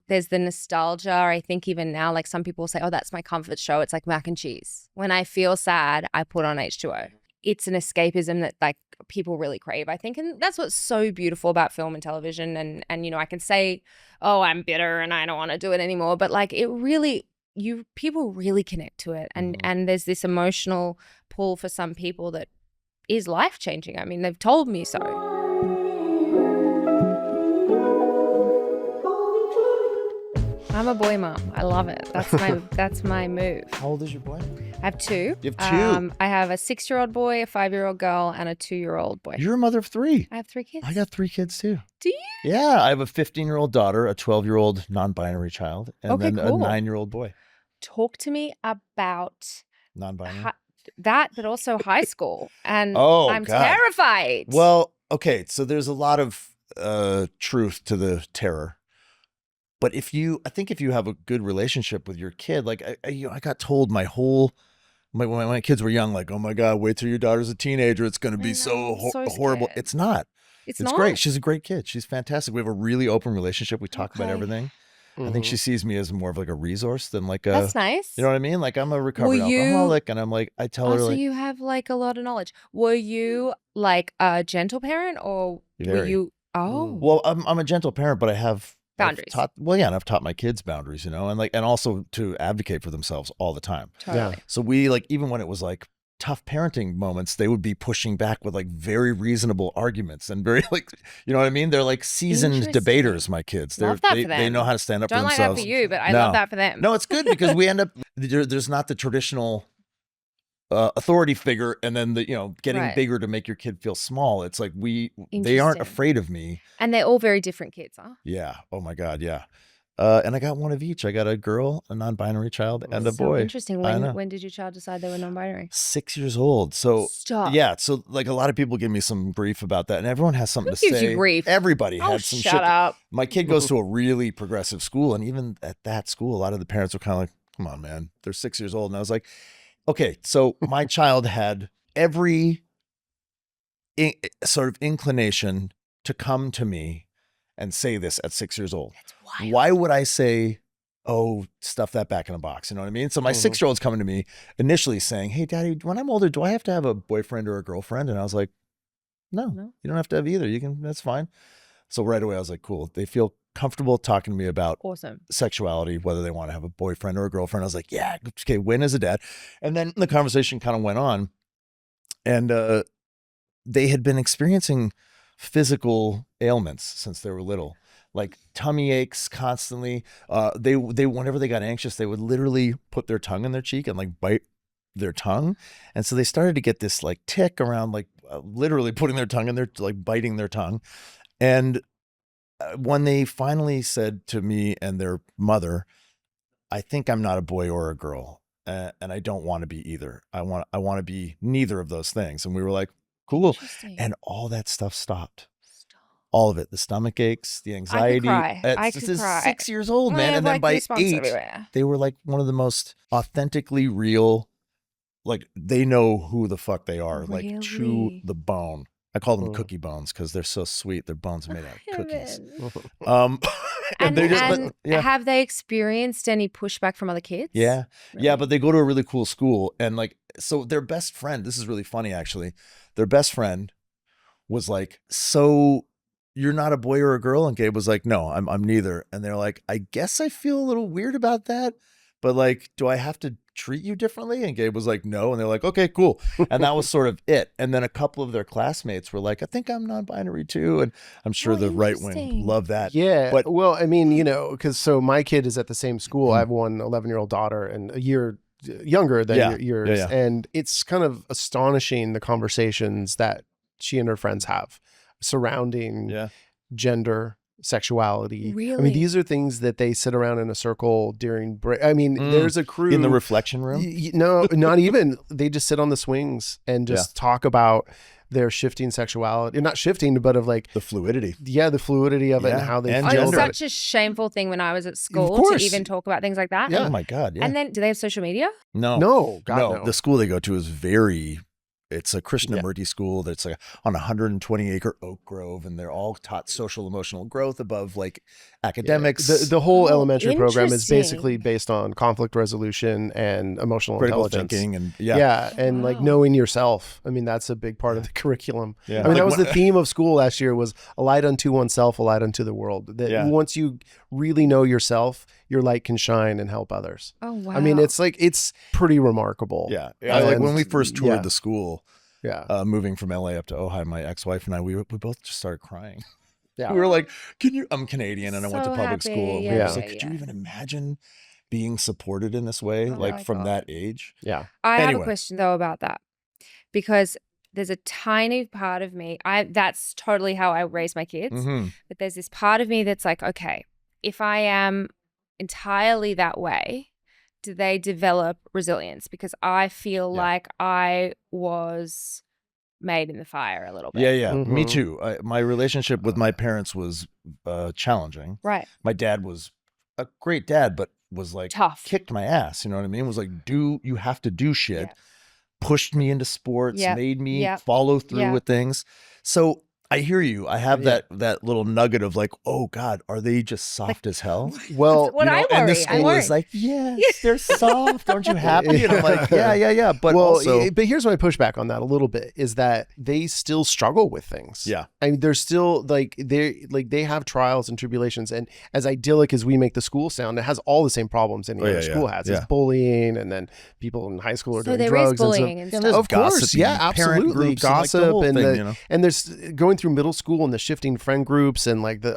there's the nostalgia. I think even now, like some people say, oh, that's my comfort show. It's like mac and cheese. When I feel sad, I put on H2O. It's an escapism that like people really crave, I think. And that's what's so beautiful about film and television. And you know, I can say, oh, I'm bitter and I don't want to do it anymore. But like it really, people really connect to it. And there's this emotional pull for some people that is life-changing. I mean, they've told me so. I'm a boy mom. I love it. That's my move. How old is your boy? I have two. You have two? I have a 6-year-old boy, a 5-year-old girl, and a 2-year-old boy. You're a mother of 3. I have 3 kids. I got 3 kids too. Do you? Yeah, I have a 15-year-old daughter, a 12-year-old non-binary child, and then cool. a 9-year-old boy. Talk to me about non-binary. That, but also high school. And I'm God. terrified. Well, okay, so there's a lot of truth to the terror. But I think if you have a good relationship with your kid, like I got told when my kids were young, like, oh my God, wait till your daughter's a teenager. It's going to be so horrible. It's not. It's not. Great. She's a great kid. She's fantastic. We have a really open relationship. We talk about everything. I think she sees me as more of like a resource than like a. That's nice. You know what I mean? Like I'm a recovered alcoholic, and I'm like I tell her so like. You have like a lot of knowledge. Were you like a gentle parent, or were you? Oh. Well, I'm a gentle parent, but I have boundaries. And I've taught my kids boundaries, you know, and also to advocate for themselves all the time. Totally. Yeah. So we like even when it was like tough parenting moments, they would be pushing back with like very reasonable arguments and very like, you know what I mean? They're like seasoned debaters, my kids. Love that for them. They know how to stand up for themselves. Don't like that for you, but I love that for them. No, it's good because we end up, there's not the traditional authority figure and then getting bigger to make your kid feel small. It's like they aren't afraid of me. And they're all very different kids, huh? Yeah. Oh my God. Yeah. And I got one of each. I got a girl, a non-binary child, and a boy. Interesting. When did your child decide they were non-binary? 6 years old. So stop. Yeah. So like a lot of people give me some grief about that, and everyone has something to say. Who gives you grief? Everybody had some shit. Shut up. My kid goes to a really progressive school, and even at that school, a lot of the parents were kind of like, "Come on, man, they're 6 years old." And I was like, "Okay." So my child had every sort of inclination to come to me and say this at 6 years old. That's wild. Why would I say, oh, stuff that back in a box? You know what I mean? So my 6-year-old's coming to me initially saying, hey, Daddy, when I'm older, do I have to have a boyfriend or a girlfriend? And I was like, no, you don't have to have either. That's fine. So right away I was like, cool. They feel comfortable talking to me about sexuality, whether they want to have a boyfriend or a girlfriend. I was like, yeah, okay, win as a dad. And then the conversation kind of went on, and they had been experiencing physical ailments since they were little, like tummy aches constantly. They whenever they got anxious, they would literally put their tongue in their cheek and like bite their tongue. And so they started to get this like tick around, like literally putting their tongue in their, like biting their tongue. And when they finally said to me and their mother, I think I'm not a boy or a girl, and I don't want to be either. I want to be neither of those things. And we were like, cool. And all that stuff stopped. All of it. The stomach aches, the anxiety. I could cry. 6 years old, man. And then by 8, they were like one of the most authentically real, like they know who the fuck they are, like to the bone. I call them cookie bones because they're so sweet. Their bones are made out of cookies. And have they experienced any pushback from other kids? Yeah. Really? Yeah, but they go to a really cool school. And like, so their best friend, this is really funny actually. Their best friend was like, so you're not a boy or a girl? And Gabe was like, no, I'm neither. And they're like, I guess I feel a little weird about that, but like, do I have to treat you differently? And Gabe was like, no. And they're like, okay, cool. And that was sort of it. And then a couple of their classmates were like, I think I'm non-binary too. And I'm sure the right wing love that. Yeah. But well, I mean, because so my kid is at the same school. I have one 11-year-old daughter and a year younger than yours. Yeah. And it's kind of astonishing the conversations that she and her friends have surrounding gender, sexuality. Really? I mean, these are things that they sit around in a circle during break. I mean, there's a crew in the reflection room. No, not even. They just sit on the swings and just talk about their shifting sexuality. Not shifting, but of like the fluidity. Yeah, the fluidity of it and how they feel. It was such a shameful thing when I was at school to even talk about things like that. Yeah. Oh my God. Yeah. And then do they have social media? No. No. God, no. The school they go to is very it's a Krishnamurti school that's like on a 120-acre oak grove, and they're all taught social emotional growth above like academics. The whole elementary program is basically based on conflict resolution and emotional critical intelligence. thinking and and like knowing yourself. I mean, that's a big part of the curriculum. Yeah. I mean, that was the theme of school last year, was a light unto oneself, a light unto the world. That once you really know yourself, your light can shine and help others. Oh, wow. I mean, it's pretty remarkable. Yeah. Like when we first toured the school, moving from LA up to Ojai, my ex-wife and I, we both just started crying. Yeah. We were like, I'm Canadian and I went to public school. And we were just like, could you even imagine being supported in this way, from that age? Yeah. I have a question though about that, because there's a tiny part of me, that's totally how I raise my kids. But there's this part of me that's like, okay, if I am entirely that way, do they develop resilience? Because I feel like I was made in the fire a little bit. Yeah. Me too. My relationship with my parents was challenging. Right. My dad was a great dad, but was like tough, kicked my ass. You know what I mean? Was like, you have to do shit. Pushed me into sports, made me follow through with things. So I hear you. I have that little nugget of like, oh God, are they just soft as hell? Well, what I worry. And the school is like, yes, they're soft. Aren't you happy? And I'm like, yeah. But but here's my pushback on that a little bit, is that they still struggle with things. Yeah. I mean, they're still they have trials and tribulations. And as idyllic as we make the school sound, it has all the same problems any other school has. It's bullying, and then people in high school are doing drugs. Bullying and stuff. Of course, absolutely. Gossip and there's going through middle school and the shifting friend groups and like the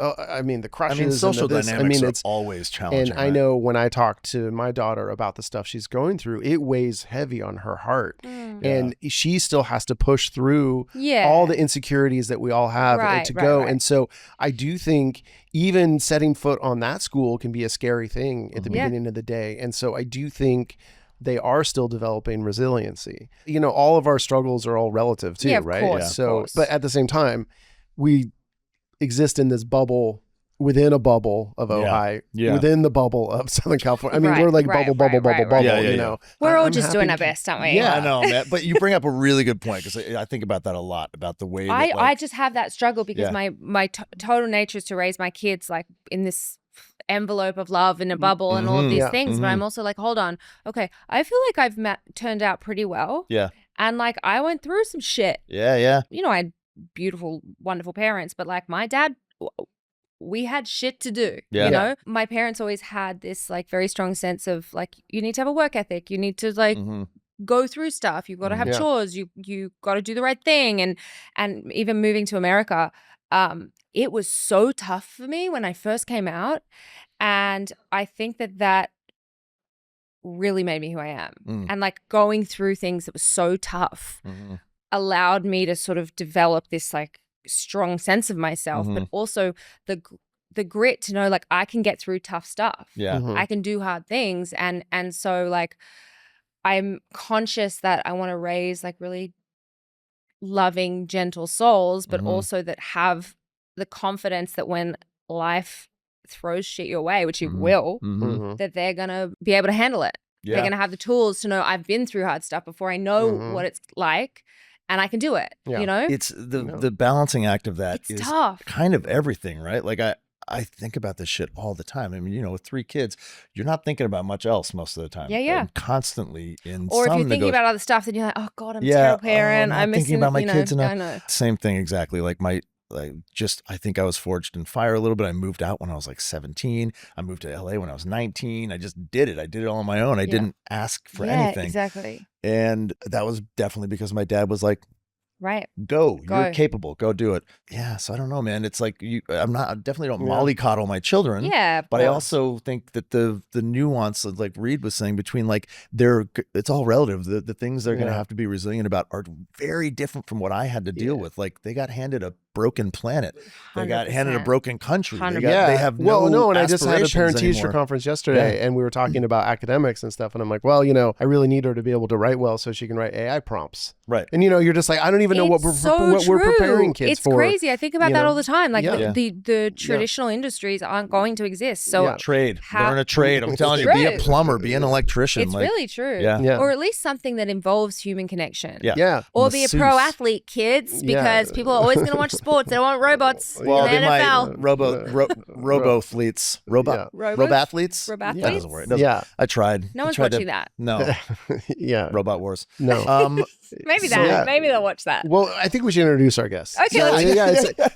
crushes. I mean, social dynamics are always challenging. And I know when I talk to my daughter about the stuff she's going through, it weighs heavy on her heart. And she still has to push through all the insecurities that we all have to go. And so I do think even setting foot on that school can be a scary thing at the beginning of the day. And so I do think they are still developing resiliency. You know, all of our struggles are all relative too, right? Course, so, but at the same time, we exist in this bubble within a bubble of Ojai, within the bubble of Southern California. I mean, we're like bubble, you know. We're all just doing our best, aren't we? Yeah, I know, man. But you bring up a really good point, because I think about that a lot, about the way that, I just have that struggle because my total nature is to raise my kids like in this envelope of love in a bubble and all of these things, but I'm also like, hold on, okay, I feel like I've turned out pretty well, and like I went through some shit, you know, I had beautiful, wonderful parents, but like my dad, we had shit to do, you know. My parents always had this like very strong sense of like, you need to have a work ethic, you need to like go through stuff, you've got to have chores, you got to do the right thing, and even moving to America, it was so tough for me when I first came out, and I think that really made me who I am. And like going through things that was so tough allowed me to sort of develop this like strong sense of myself, but also the grit to know like I can get through tough stuff. I can do hard things, and so like I'm conscious that I want to raise like really loving, gentle souls, but also that have the confidence that when life throws shit your way, which it will, that they're gonna be able to handle it. They're gonna have the tools to know I've been through hard stuff before, I know what it's like, and I can do it. You know, it's the balancing act of that is tough. Kind of everything, right? Like I think about this shit all the time. I mean, you know, with 3 kids, you're not thinking about much else most of the time. I'm constantly in. Or if you're thinking about other stuff, then you're like, oh God, I'm a terrible parent. I'm thinking about my kids enough. I know. Same thing exactly. Like I think I was forged in fire a little bit. I moved out when I was like 17. I moved to LA when I was 19. I just did it. I did it all on my own. I didn't ask for anything. Exactly. And that was definitely because my dad was like, right, go. You're capable. Go do it. Yeah. So I don't know, man. It's like I definitely don't mollycoddle my children. But I also think that the nuance of like Reed was saying between like it's all relative. The things they're going to have to be resilient about are very different from what I had to deal with. Like they got handed a broken planet. They got handed a 100%. broken country. They 100%. have no and I just had a parent teacher anymore. conference yesterday, and we were talking about academics and stuff, and I'm like, well, you know, I really need her to be able to write well so she can write AI prompts. Right. And you know, you're just like, I don't even know what we're preparing kids for. It's crazy. I think about that all the time. Like the traditional industries aren't going to exist. So trade, learn a trade. I'm telling you, be a plumber, be an electrician. It's really true. Yeah. Or at least something that involves human connection. Yeah. Or be a pro athlete, kids, because people are always going to watch sports. They don't want robots. Well, in the NFL. Robo-athletes. Robo-athletes? Robo-athletes? That doesn't work. I tried. No one's watching that. No. Yeah. Robot Wars. No. Maybe that. Maybe they'll watch that. Well, I think we should introduce our guests. Okay.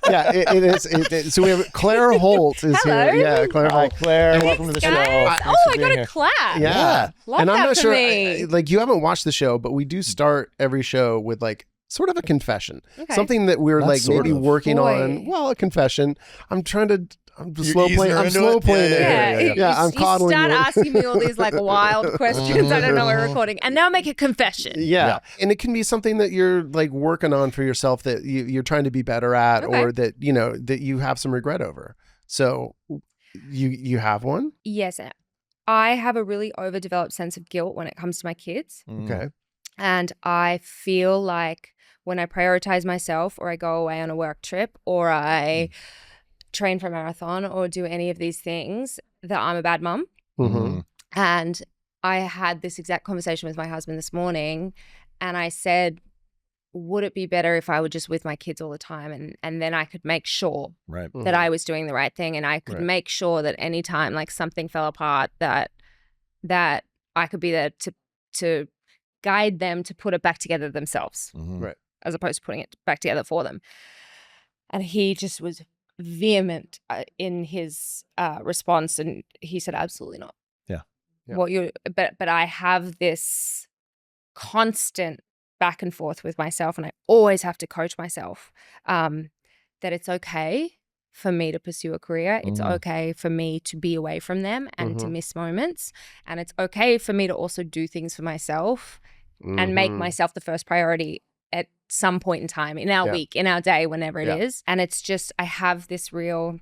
It is. So we have Claire Holt is Hello. here. Yeah, Claire Holt. Hi, Claire. Welcome to the show. Guys. I got a clap. Yeah. Love and I'm that not for sure, me. like you haven't watched the show, but we do start every show with like sort of a confession. Okay. Something that we're Not like sort maybe of. working Boy. on. Well, a confession. I'm You're slow easing playing. her I'm into slow it? playing it. Yeah. I'm coddling you. you. Start asking me all these like wild questions. I don't know we're recording. And now make a confession. Yeah. And it can be something that you're like working on for yourself that you're trying to be better at, or that, you know, that you have some regret over. So you have one? Yes. I have a really overdeveloped sense of guilt when it comes to my kids. Okay. And I feel like when I prioritize myself, or I go away on a work trip, or I train for a marathon, or do any of these things, that I'm a bad mum. Mm-hmm. And I had this exact conversation with my husband this morning, and I said, would it be better if I were just with my kids all the time, and then I could make sure that I was doing the right thing, and I could make sure that anytime like something fell apart, that I could be there to guide them to put it back together themselves, as opposed to putting it back together for them. And he just was vehement in his response, and he said, absolutely not. But I have this constant back and forth with myself, and I always have to coach myself that it's okay for me to pursue a career. It's okay for me to be away from them and to miss moments. And it's okay for me to also do things for myself and make myself the first priority at some point in time, in our week, in our day, whenever it is. And it's just, I have this real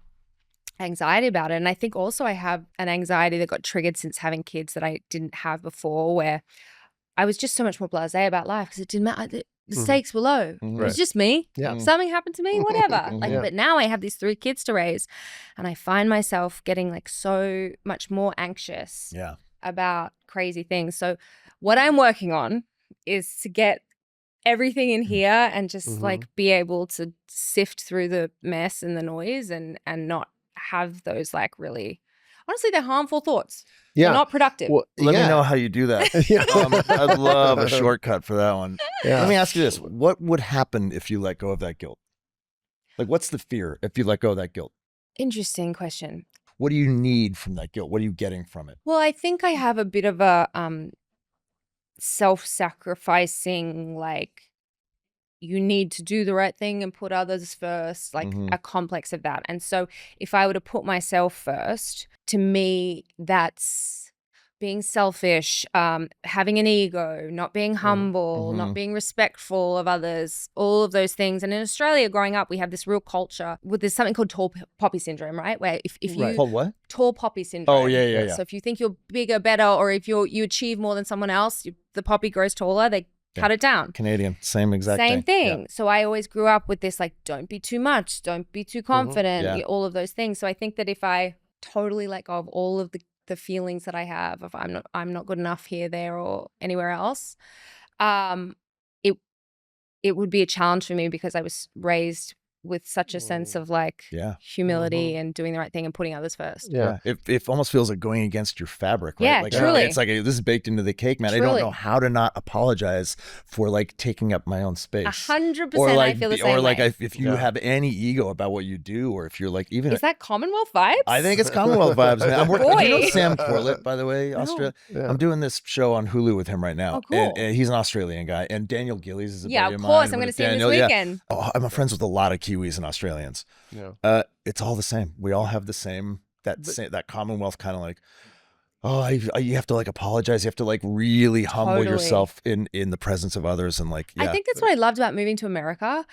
anxiety about it. And I think also I have an anxiety that got triggered since having kids that I didn't have before, where I was just so much more blasé about life because it didn't matter. The stakes were low. It was just me. Something happened to me, whatever. But now I have these 3 kids to raise, and I find myself getting like so much more anxious about crazy things. So what I'm working on is to get everything in here and just like be able to sift through the mess and the noise and not have those like really, honestly, they're harmful thoughts. They're not productive. Well, let me know how you do that. I'd love a shortcut for that one. Let me ask you this. What would happen if you let go of that guilt? Like, what's the fear if you let go of that guilt? Interesting question. What do you need from that guilt? What are you getting from it? Well, I think I have a bit of a self-sacrificing, like, you need to do the right thing and put others first, like a complex of that. And so if I were to put myself first, to me, that's being selfish, having an ego, not being humble, not being respectful of others, all of those things. And in Australia, growing up, we have this real culture with there's something called tall poppy syndrome, right? Where if you called what? Tall poppy syndrome. Oh, yeah. So if you think you're bigger, better, or if you achieve more than someone else, the poppy grows taller, they cut it down. Canadian, same exact thing. Yeah. So I always grew up with this, like, don't be too much, don't be too confident, all of those things. So I think that if I totally let go of all of the feelings that I have of I'm not good enough here, there, or anywhere else, it would be a challenge for me because I was raised with such a sense of like humility and doing the right thing and putting others first. It almost feels like going against your fabric, right? Yeah, like, truly. It's like this is baked into the cake, man. Truly. I don't know how to not apologize for like taking up my own space. 100%. Or like, I feel the same like way. if you have any ego about what you do, or if you're like even Is that Commonwealth vibes? I think it's Commonwealth vibes, man. I'm working. Do you know Sam Corlett, by the way, No. Australia? Yeah. I'm doing this show on Hulu with him right now. Oh, cool. And he's an Australian guy, and Daniel Gillies is a buddy of of course. mine. I'm going to see him Daniel, this weekend. Oh, I'm friends with a lot of Kiwis and Australians. Yeah. It's all the same. We all have the same that Commonwealth kind of like, you have to like apologize. You have to like really humble Totally. yourself in the presence of others, and like I think that's what I loved about moving to America.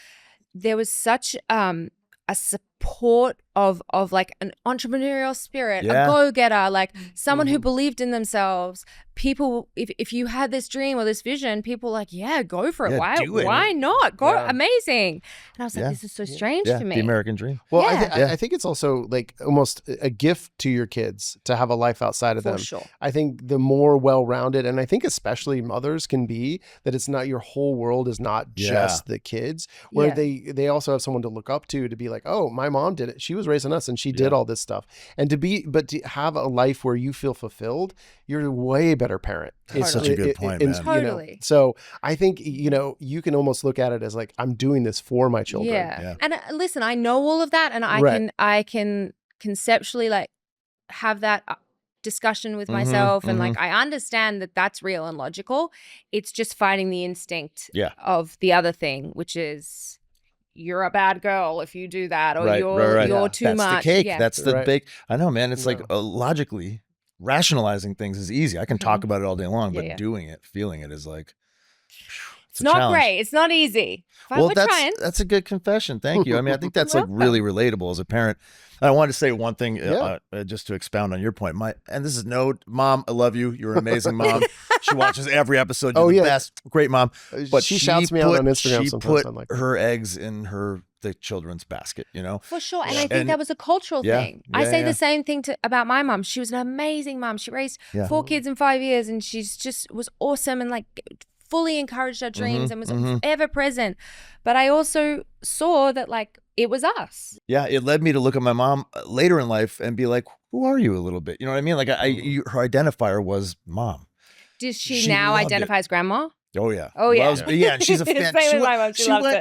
there was such a support of like an entrepreneurial spirit, a go-getter, like someone who believed in themselves. People, if you had this dream or this vision, people were like, yeah, go for it. Why not? Go, amazing. And I was like, this is so strange to me. The American dream. Well, I think it's also like almost a gift to your kids to have a life outside of them. Sure. I think the more well-rounded, and I think especially mothers can be, that it's not, your whole world is not just the kids, where they also have someone to look up to be like, oh, my mom did it. She was raising us and she did all this stuff. And to have a life where you feel fulfilled, you're a way better parent. It's such a good point, man. Totally. You know, so I think, you know, you can almost look at it as like, I'm doing this for my children. Yeah. And listen, I know all of that, and I can conceptually like have that discussion with myself, and like I understand that that's real and logical. It's just fighting the instinct of the other thing, which is, you're a bad girl if you do that, or you're too much. That's the cake. Yeah. That's the bake. I know, man. It's like logically rationalizing things is easy. I can talk about it all day long, but doing it, feeling it is like, it's not challenge. Great. It's not easy. But we're trying. That's a good confession. Thank you. I mean, I think that's like really relatable as a parent. And I wanted to say one thing just to expound on your point. And this is Mom, I love you. You're an amazing mom. She watches every episode. You're the best. Great mom. But she shouts me out on Instagram sometimes. She put her eggs in the children's basket, you know? For sure. And I think that was a cultural thing. I say the same thing about my mom. She was an amazing mom. She raised 4 kids in 5 years, and she's just was awesome and like fully encouraged our dreams and was ever present. But I also saw that like it was us. Yeah, it led me to look at my mom later in life and be like, who are you a little bit? You know what I mean? Like her identifier was mom. Does she now identify as grandma? Oh yeah. Oh yeah. And she's a fan.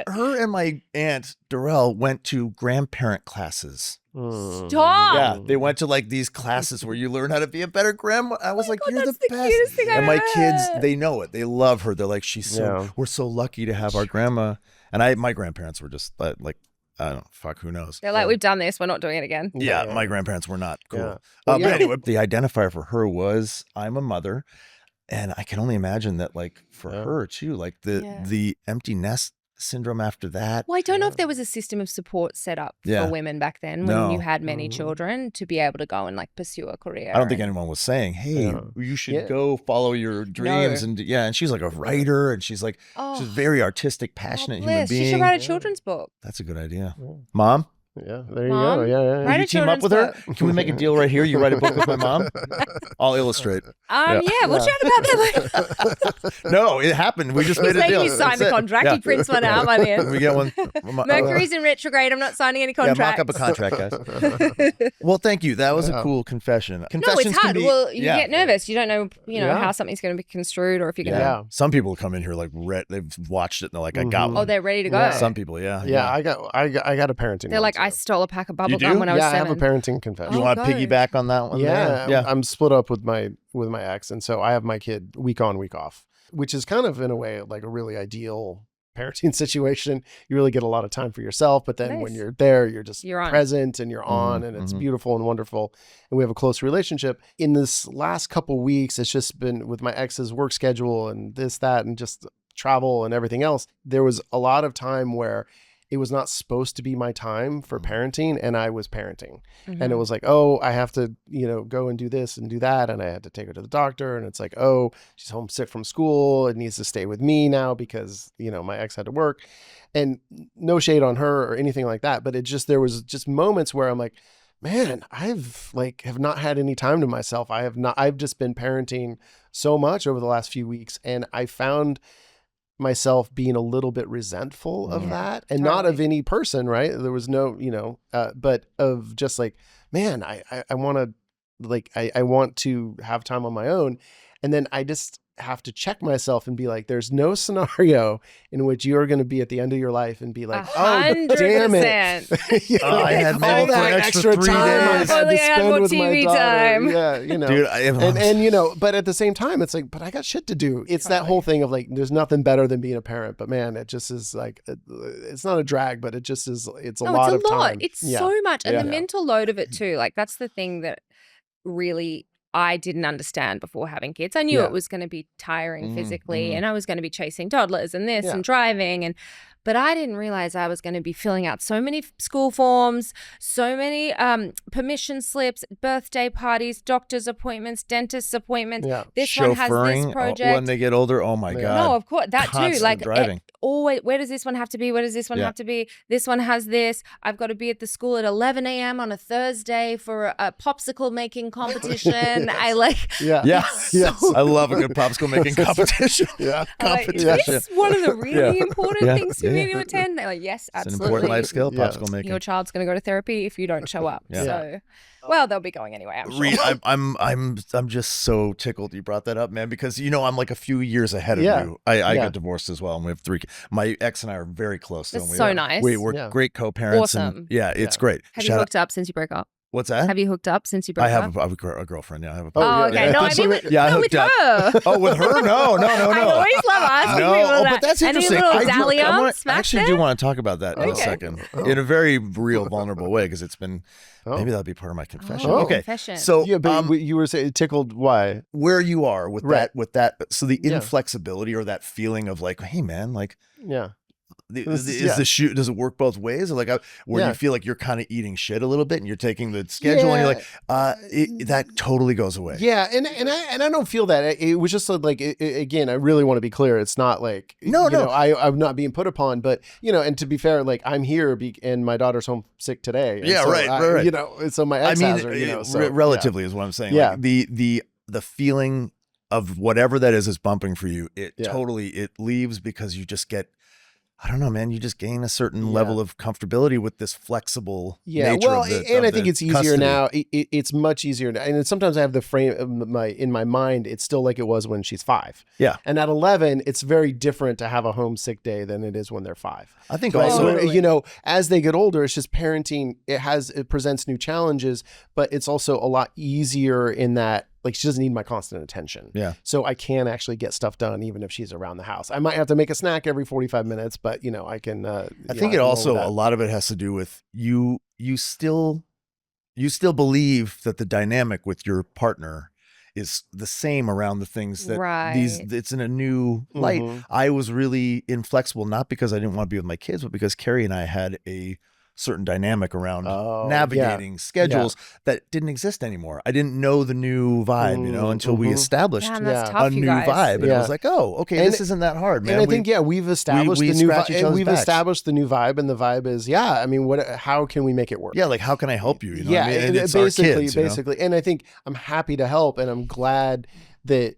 Her and my aunt Darrell went to grandparent classes. Stop. Yeah, they went to like these classes where you learn how to be a better grandma. I was like, you're the best. Cutest thing and my kids, heard. they know it. They love her. They're like, we're so lucky to have our grandma. And my grandparents were just like, I don't know, fuck, who knows? They're like, we've done this, we're not doing it again. Yeah, my grandparents were not cool. But anyway, the identifier for her was, I'm a mother. And I can only imagine that, like, for her too, like the empty nest syndrome after that. Well, I don't know if there was a system of support set up for women back then when you had many children to be able to go and like pursue a career. I don't think anyone was saying, hey, you should go follow your dreams. No. And she's like a writer, and she's like, she's a very artistic, passionate human being. She should write a children's book. That's a good idea. Mom? Yeah, there you go. Yeah. Write you team up with her? Can we make a deal right here? You write a book with my mom? I'll illustrate. We'll chat about that later. No, it happened. We just made a deal. You sign the contract. He prints one out by the end. We get one. Mercury's in retrograde. I'm not signing any contracts. Yeah, mock up a contract, guys. Well, thank you. That was a cool confession. Confessions it's hard. Well, you get nervous. You don't know, how something's going to be construed, or if you're going to. Yeah. Some people come in here like they've watched it and they're like, I got one. Oh, they're ready to go. Some people, Yeah, I got a parenting. They're like, I stole a pack of bubble gum when I was 7. I have a parenting confession. You want to piggyback on that one? Yeah. I'm split up with my ex, and so I have my kid week on, week off, which is kind of in a way like a really ideal parenting situation. You really get a lot of time for yourself, but then when you're there, you're present and you're on, and it's beautiful and wonderful. And we have a close relationship. In this last couple weeks, it's just been with my ex's work schedule and this, that, and just travel and everything else. There was a lot of time where it was not supposed to be my time for parenting, and I was parenting. And it was like, I have to, go and do this and do that. And I had to take her to the doctor, and it's like, she's homesick from school. It needs to stay with me now because, my ex had to work, and no shade on her or anything like that. But there was just moments where I'm like, man, have not had any time to myself. I've just been parenting so much over the last few weeks. And I found myself being a little bit resentful of that, and not of any person, right? There was no, but of just like, man, I want to I want to have time on my own. And then I just have to check myself and be like, there's no scenario in which you're going to be at the end of your life and be like, 100%. Damn it. I had all that extra 3 days. I had to spend with my daughter. Time. Yeah, Dude, and but at the same time, it's like, but I got shit to do. It's that whole thing of like, there's nothing better than being a parent, but man, it just is like, it's not a drag, but it just is, it's a lot of time. It's so much. And the mental load of it too. Like that's the thing that really I didn't understand before having kids. I knew it was going to be tiring physically, and I was going to be chasing toddlers and this and driving, But I didn't realize I was going to be filling out so many school forms, so many permission slips, birthday parties, doctor's appointments, dentist's appointments. This one has this project. When they get older, oh my God. No, of course. That Constant too. Like driving. Always, where does this one have to be? Where does this one have to be? This one has this. I've got to be at the school at 11 a.m. on a Thursday for a popsicle making competition. I like. I love a good popsicle making competition. Competition. Like, is this one of the really important things for me to attend? They're like, yes, absolutely. It's an important life skill, popsicle making. Your child's going to go to therapy if you don't show up. So. Well, they'll be going anyway, I'm sure. I'm just so tickled you brought that up, man, because I'm like a few years ahead of you. I got divorced as well, and we have 3 kids. My ex and I are very close. That's so nice. We're great co-parents. Awesome. And it's great. Have you hooked up since you broke up? What's that? Have you hooked up since you broke up? I have a girlfriend. Yeah, I have a. Oh, okay. No, I mean, I hooked up. Her. Oh, with her? No. I always love asking people that. But that's interesting. I actually do want to talk about that in a second, in a very real, vulnerable way, because it's been. Maybe that'll be part of my confession. Okay. Confession. So you were saying tickled. Why? Where you are with that. So the inflexibility or that feeling of like, hey man, like. Is the shoe, does it work both ways, or like where you feel like you're kind of eating shit a little bit and you're taking the schedule and you're like that totally goes away. And I don't feel that. It was just like again, I really want to be clear, it's not like I'm not being put upon, but and to be fair, like I'm here and my daughter's home sick today. Right. So my ex has her, relatively is what I'm saying. Like the feeling of whatever that is bumping for you, it leaves, because you just get, I don't know, man. You just gain a certain level of comfortability with this flexible nature of the and I think it's easier now. It's much easier now. And sometimes I have the frame in my mind. It's still like it was when she's 5. Yeah. And at 11, it's very different to have a homesick day than it is when they're 5. I think also, as they get older, it's just parenting. It presents new challenges, but it's also a lot easier in that. Like, she doesn't need my constant attention. Yeah. So I can actually get stuff done even if she's around the house. I might have to make a snack every 45 minutes, but I can. I think it also, a lot of it has to do with you still believe that the dynamic with your partner is the same around the things that it's in a new light. I was really inflexible, not because I didn't want to be with my kids, but because Carrie and I had a certain dynamic around navigating schedules that didn't exist anymore. I didn't know the new vibe, until we established tough, a new vibe. And I was like, oh, okay, this isn't that hard, man. And I think, we've established the new vibe. We've established the new vibe, and the vibe is, I mean, how can we make it work? Yeah, like, how can I help you? I mean? And it's basically. And I think I'm happy to help, and I'm glad that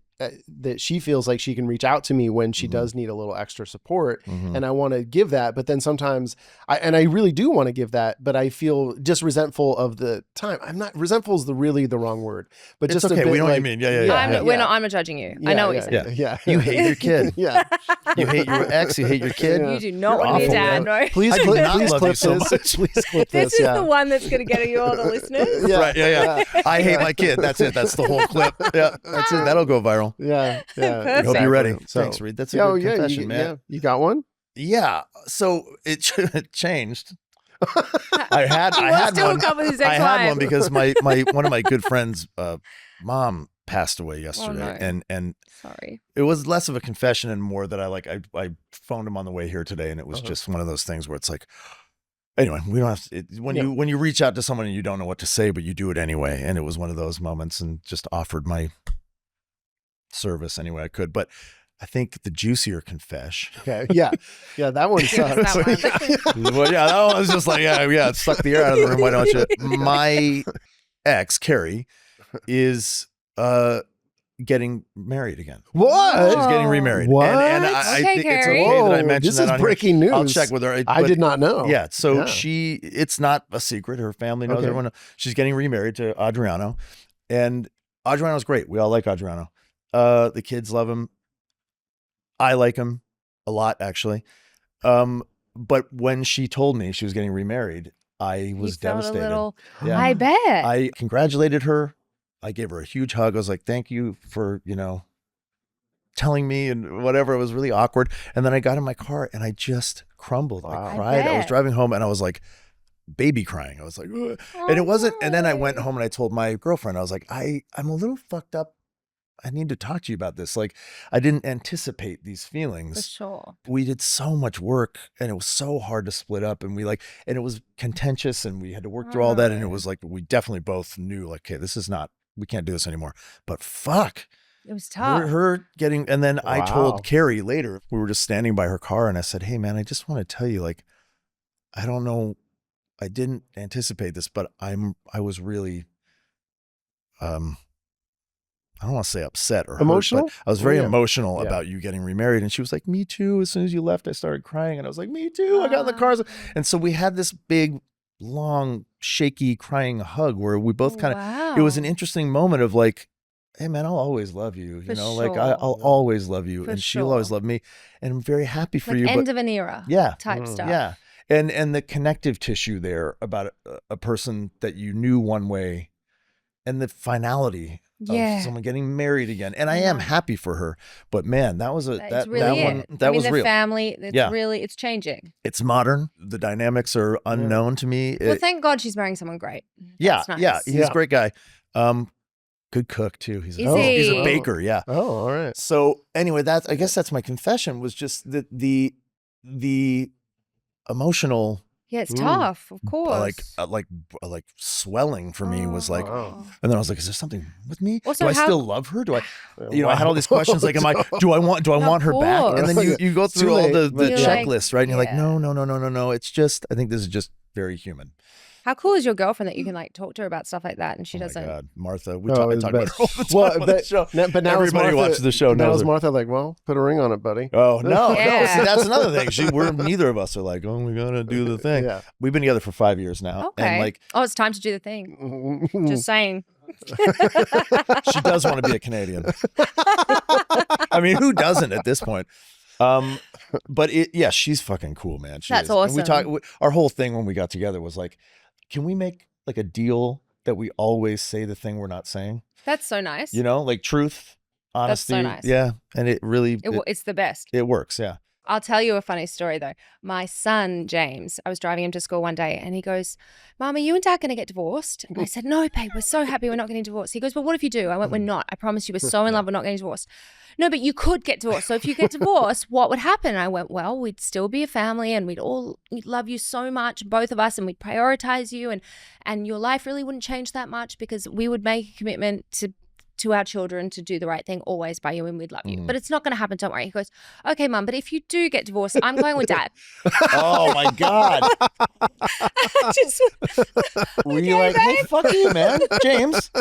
she feels like she can reach out to me when she does need a little extra support, and I want to give that. But then sometimes I really do want to give that, but I feel just resentful of the time. I'm not resentful is really the wrong word, but it's just okay. A bit we know like, what you mean. I'm not judging you. I know what you're saying. Yeah. You hate your kid. You hate your ex. You hate your kid. You do not want to be dad, no. Please clip this. So much. Please clip this. This is the one that's going to get you all the listeners. Right. Yeah. I hate my kid. That's it. That's the whole clip. Yeah. That's it. That'll go viral. Yeah. I hope you're ready. Thanks, Reed. That's a good confession, man. Yeah. You got one? Yeah. So it changed. I had one because my one of my good friends' mom passed away yesterday, and sorry, it was less of a confession and more that I phoned him on the way here today, and it was just one of those things where it's like, anyway, we don't have to, when you reach out to someone and you don't know what to say, but you do it anyway, and it was one of those moments, and just offered my service any way I could. But I think the juicier confession. Okay. Yeah. That one sucks. Well, that one was just like, it sucked the air out of the room. Why don't you? My ex, Carrie, is getting married again. What? She's getting remarried. What? And I think it's okay that I mentioned this is breaking news. I'll check with her. I did not know. Yeah. So it's not a secret. Her family knows. Everyone knows. She's getting remarried to Adriano, and Adriano's great. We all like Adriano. The kids love him. I like him a lot, actually. But when she told me she was getting remarried, I was devastated. I bet. I congratulated her. I gave her a huge hug. I was like, thank you for, telling me and whatever. It was really awkward. And then I got in my car and I just crumbled. Wow. I cried. I was driving home and I was like, baby crying. I was like, ugh. And it wasn't. And then I went home and I told my girlfriend, I was like, I'm a little fucked up I need to talk to you about this. Like, I didn't anticipate these feelings. For sure. We did so much work and it was so hard to split up, and and it was contentious, and we had to work through all that. And it was like, we definitely both knew like, okay, we can't do this anymore. But fuck. It was tough. Her getting, and then I told Carrie later, we were just standing by her car, and I said, hey man, I just want to tell you, like, I don't know, I didn't anticipate this, but I was really, I don't want to say upset or emotional. Hurt, but I was very emotional about you getting remarried. And she was like, me too. As soon as you left, I started crying, and I was like, me too. I got in the car. And so we had this big, long, shaky, crying hug where we both kind of, it was an interesting moment of like, hey man, I'll always love you. You know, like I'll always love you, and she'll always love me. And I'm very happy for you. End of an era. Yeah. Type stuff. Yeah. And the connective tissue there about a person that you knew one way, and the finality of someone getting married again. And I am happy for her, but man, that was that one was real. Family, it's really, it's changing. It's modern. The dynamics are unknown to me. Well, thank God she's marrying someone great. Yeah. Nice. Yeah. He's a great guy. Good cook too. He's a baker. Yeah. Oh, all right. So anyway, I guess that's my confession, was just that the emotional. Yeah, it's tough, of course. Like swelling for me was like, and then I was like, is there something with me? Also, do I still love her? Do I, I had all these questions like, do I want her back? And then you go through all the checklist, right? And you're like, no. It's just, I think this is just very human. How cool is your girlfriend that you can like talk to her about stuff like that, and she doesn't? Oh my God, Martha, we talk about her all the time on the show. But now everybody watches the show. Now is Martha like, well, put a ring on it, buddy? Oh no, See, that's another thing. Neither of us are like, oh, we gotta do the thing. Yeah. We've been together for 5 years now. Okay. And like, it's time to do the thing. Just saying. She does want to be a Canadian. I mean, who doesn't at this point? But she's fucking cool, man. That's awesome. And our whole thing when we got together was like, can we make like a deal that we always say the thing we're not saying? That's so nice. You know, like truth, honesty. That's so nice. Yeah. And it really, it's the best. It works. Yeah. I'll tell you a funny story though. My son, James, I was driving him to school one day and he goes, Mom, are you and Dad going to get divorced? And I said, no, babe, we're so happy we're not getting divorced. He goes, well, what if you do? I went, we're not. I promise you, we're so in love, we're not getting divorced. No, but you could get divorced. So if you get divorced, what would happen? And I went, well, we'd still be a family and we'd love you so much, both of us, and we'd prioritize you, and your life really wouldn't change that much because we would make a commitment to our children to do the right thing always by you, and we'd love you. But it's not going to happen, don't worry. He goes, okay, Mum, but if you do get divorced, I'm going with Dad. Oh my God. Were you like, hey, fuck you, man, James?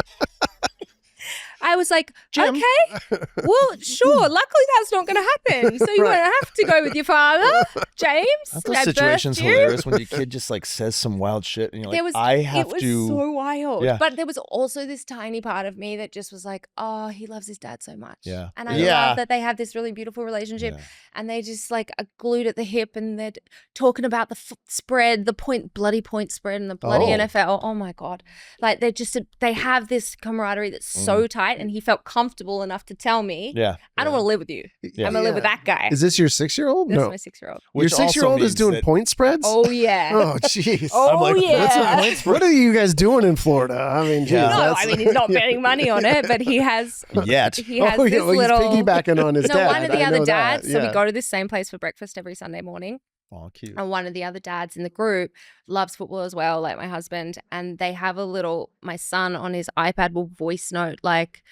I was like, Jim. okay, well, sure. Luckily, that's not going to happen. So you won't have to go with your father, James. That situation's hilarious when your kid just like says some wild shit, and you're like, it was so wild. Yeah. But there was also this tiny part of me that just was like, oh, he loves his dad so much. Yeah. And I love that they have this really beautiful relationship, and they just like are glued at the hip, and they're talking about the spread, the bloody point spread, and the bloody NFL. Oh my God. Like they have this camaraderie that's so tight. And he felt comfortable enough to tell me, I don't want to live with you. I'm going to live with that guy. Is this your 6-year-old? This is my 6-year-old. Your 6-year-old is doing point spreads? Oh, yeah. Oh, jeez. Oh, like, what are you guys doing in Florida? I mean, geez. No, I mean, he's not betting money on it, but he has. He has this little. He's piggybacking on his dad. One of the other dads. So we go to this same place for breakfast every Sunday morning. Oh, cute. And one of the other dads in the group loves football as well, like my husband. And they have my son on his iPad will voice note like,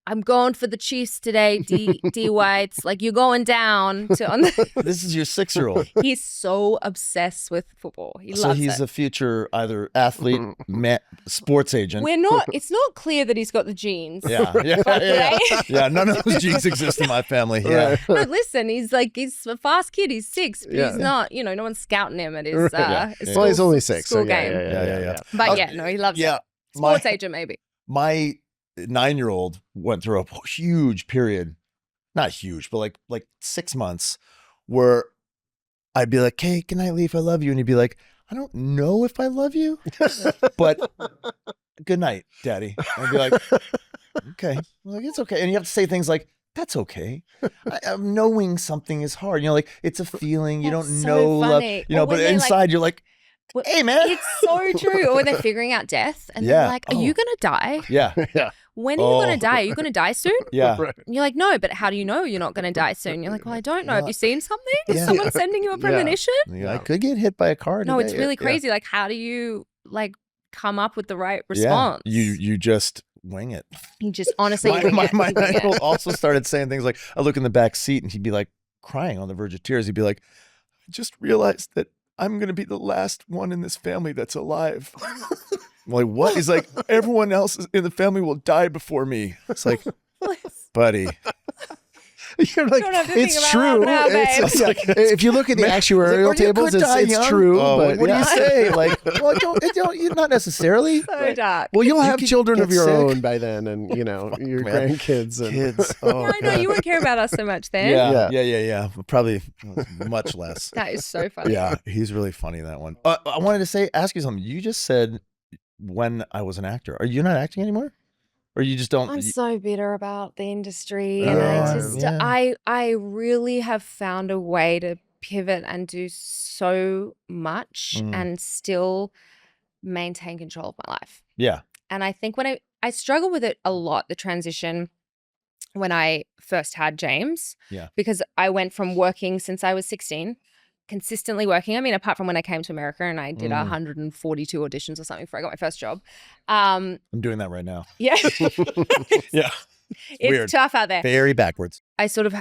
I'm going for the Chiefs today, D Whites. Like, you're going down to This is your 6-year-old. He's so obsessed with football. He loves it. So he's a future either athlete, sports agent. It's not clear that he's got the genes. Yeah. None of those genes exist in my family. Yeah. But listen, he's a fast kid. He's 6, but he's not. No one's scouting him at his. Well, he's only 6. School game. Yeah. But he loves it. Sports agent maybe. My 9-year-old went through a huge period, not huge, but like 6 months, where I'd be like, hey, can I leave? I love you. And he'd be like, I don't know if I love you, but good night, Daddy. And I'd be like, okay, like, it's okay. And you have to say things like, that's okay. I'm knowing something is hard. Like, it's a feeling. You don't know love. But inside you're like, hey, man. It's so true. Or when they're figuring out death and they're like, are you going to die? Yeah. when are you going to die? Are you going to die soon? Yeah. Right. And you're like, no, but how do you know you're not going to die soon? You're like, well, I don't know. Have you seen something? Is Yeah. someone sending you a premonition? I could get hit by a car No, today. it's really crazy. Like, how do you like come up with the right response? You just wing it. You just honestly my 9-year-old also started saying things like, I look in the back seat and he'd be like crying on the verge of tears. He'd be like, I just realized that I'm going to be the last one in this family that's alive. I'm like, what? He's like, everyone else in the family will die before me. It's like, buddy. You're like, don't have to think it's about true. that now, babe. It's like, if you look at the actuarial tables, it's true. But what do you say? Like, well, don't not necessarily. So dark. Well, you'll have could children get of your sick. own by then, and your grandkids and Kids. Oh, Yeah, I know you wouldn't care about us so much then. Yeah. Probably much less. That is so funny. Yeah, he's really funny in that one. I wanted to ask you something. You just said when I was an actor. Are you not acting anymore? Or you just don't? I'm so bitter about the industry, and I really have found a way to pivot and do so much and still maintain control of my life. Yeah. And I think when I struggle with it a lot, the transition when I first had James, because I went from working since I was 16, consistently working. I mean, apart from when I came to America and I did 142 auditions or something before I got my first job. I'm doing that right now. Yeah. Yeah. It's weird. tough out there. Very backwards. I sort of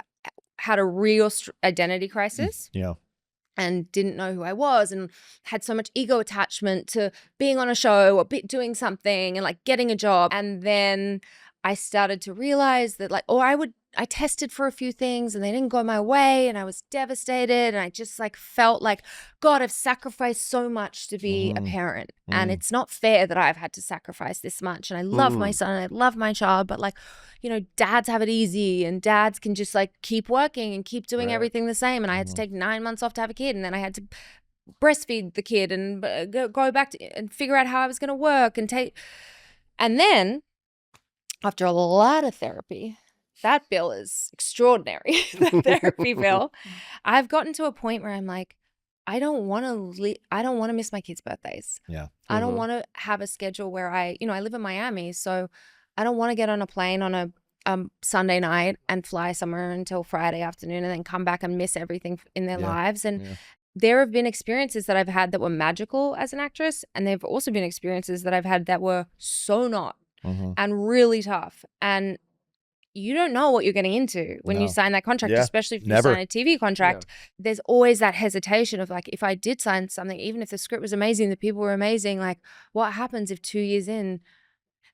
had a real identity crisis. Yeah. And didn't know who I was and had so much ego attachment to being on a show or doing something and like getting a job. And then I started to realize that I tested for a few things and they didn't go my way and I was devastated. And I just like felt like, God, I've sacrificed so much to be a parent. And it's not fair that I've had to sacrifice this much. And I love my son and I love my child, but like, dads have it easy and dads can just like keep working and keep doing everything the same. And I had to take 9 months off to have a kid. And then I had to breastfeed the kid and go back and figure out how I was going to work and then after a lot of therapy, that bill is extraordinary, the therapy bill. I've gotten to a point where I'm like, I don't want to miss my kids' birthdays. Yeah. I don't want to have a schedule where I live in Miami, so I don't want to get on a plane on a Sunday night and fly somewhere until Friday afternoon and then come back and miss everything in their lives. And there have been experiences that I've had that were magical as an actress, and there have also been experiences that I've had that were so not and really tough. And you don't know what you're getting into when you sign that contract, especially if you sign a TV contract. There's always that hesitation of like, if I did sign something, even if the script was amazing, the people were amazing, like what happens if 2 years in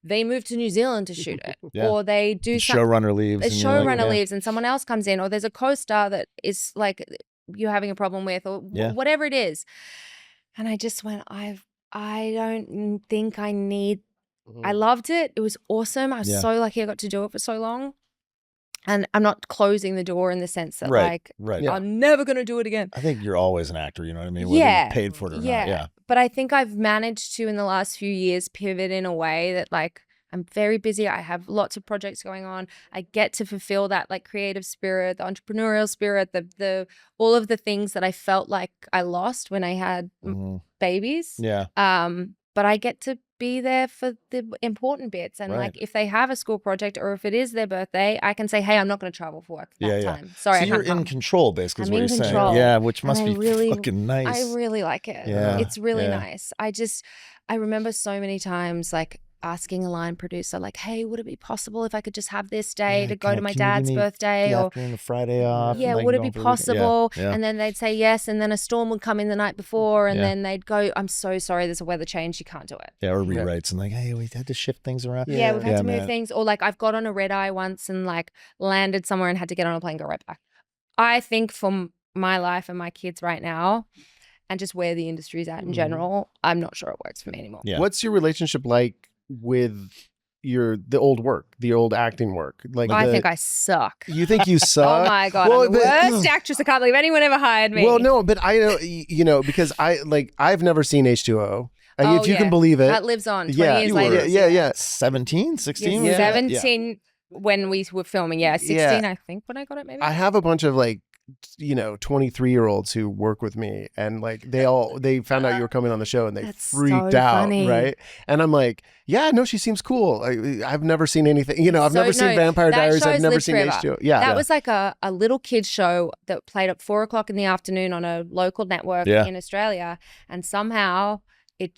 they move to New Zealand to shoot it or they do showrunner leaves. A showrunner leaves and someone else comes in, or there's a co-star that is like you're having a problem with, or whatever it is. And I just went, I don't think I need. I loved it. It was awesome. I was so lucky I got to do it for so long. And I'm not closing the door in the sense that I'm never going to do it again. I think you're always an actor, you know what I mean? Whether you're paid for it or not. Yeah. But I think I've managed to, in the last few years, pivot in a way that like I'm very busy. I have lots of projects going on. I get to fulfill that like creative spirit, the entrepreneurial spirit, the all of the things that I felt like I lost when I had babies. Yeah. But I get to be there for the important bits. And like if they have a school project or if it is their birthday, I can say, hey, I'm not going to travel for work that time. Sorry, so you're in control, basically, is what you're saying. Yeah, which must be fucking nice. I really like it. Yeah. It's really nice. I remember so many times like asking a line producer like, hey, would it be possible if I could just have this day to go to my dad's birthday or the Friday off? Yeah, would it be possible? And then they'd say yes, and then a storm would come in the night before and then they'd go, I'm so sorry, there's a weather change, you can't do it. Yeah, or rewrites and like, hey, we had to shift things around. Yeah, we've had to move things. Or like I've got on a red eye once and like landed somewhere and had to get on a plane and go right back. I think for my life and my kids right now and just where the industry's at in general, I'm not sure it works for me anymore. Yeah. What's your relationship like with the old work, the old acting work? Like I think I suck. You think you suck? Oh my God, I'm the worst actress. I can't believe anyone ever hired me. Well, no, but I know, because I've never seen H2O. If you can believe it. That lives on 20 years later. Yeah. 17, 16? Yeah. 17 when we were filming. 16 I think when I got it maybe. I have a bunch of like 23-year-olds who work with me, and like they found out you were coming on the show and they That's freaked so out, funny. right? And I'm like, yeah, no, she seems cool. I've never seen anything, I've never seen Vampire Diaries. I've never seen H2O. Yeah. That was like a little kids show that played at 4:00 in the afternoon on a local network in Australia. And somehow it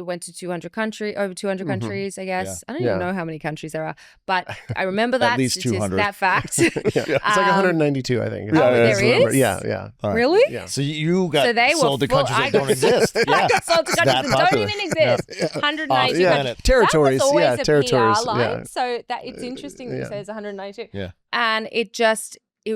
went to over 200 countries, I guess. I don't even know how many countries there are, but I remember that at least 200. that fact. It's like 192, I think. There is? Yeah. Right. Really? Yeah. So you got they sold to countries that don't exist. I got sold to countries that don't even exist. 192 countries. Territories. That was always a territories. PR line. So that it's interesting that you say it's 192. Yeah. And it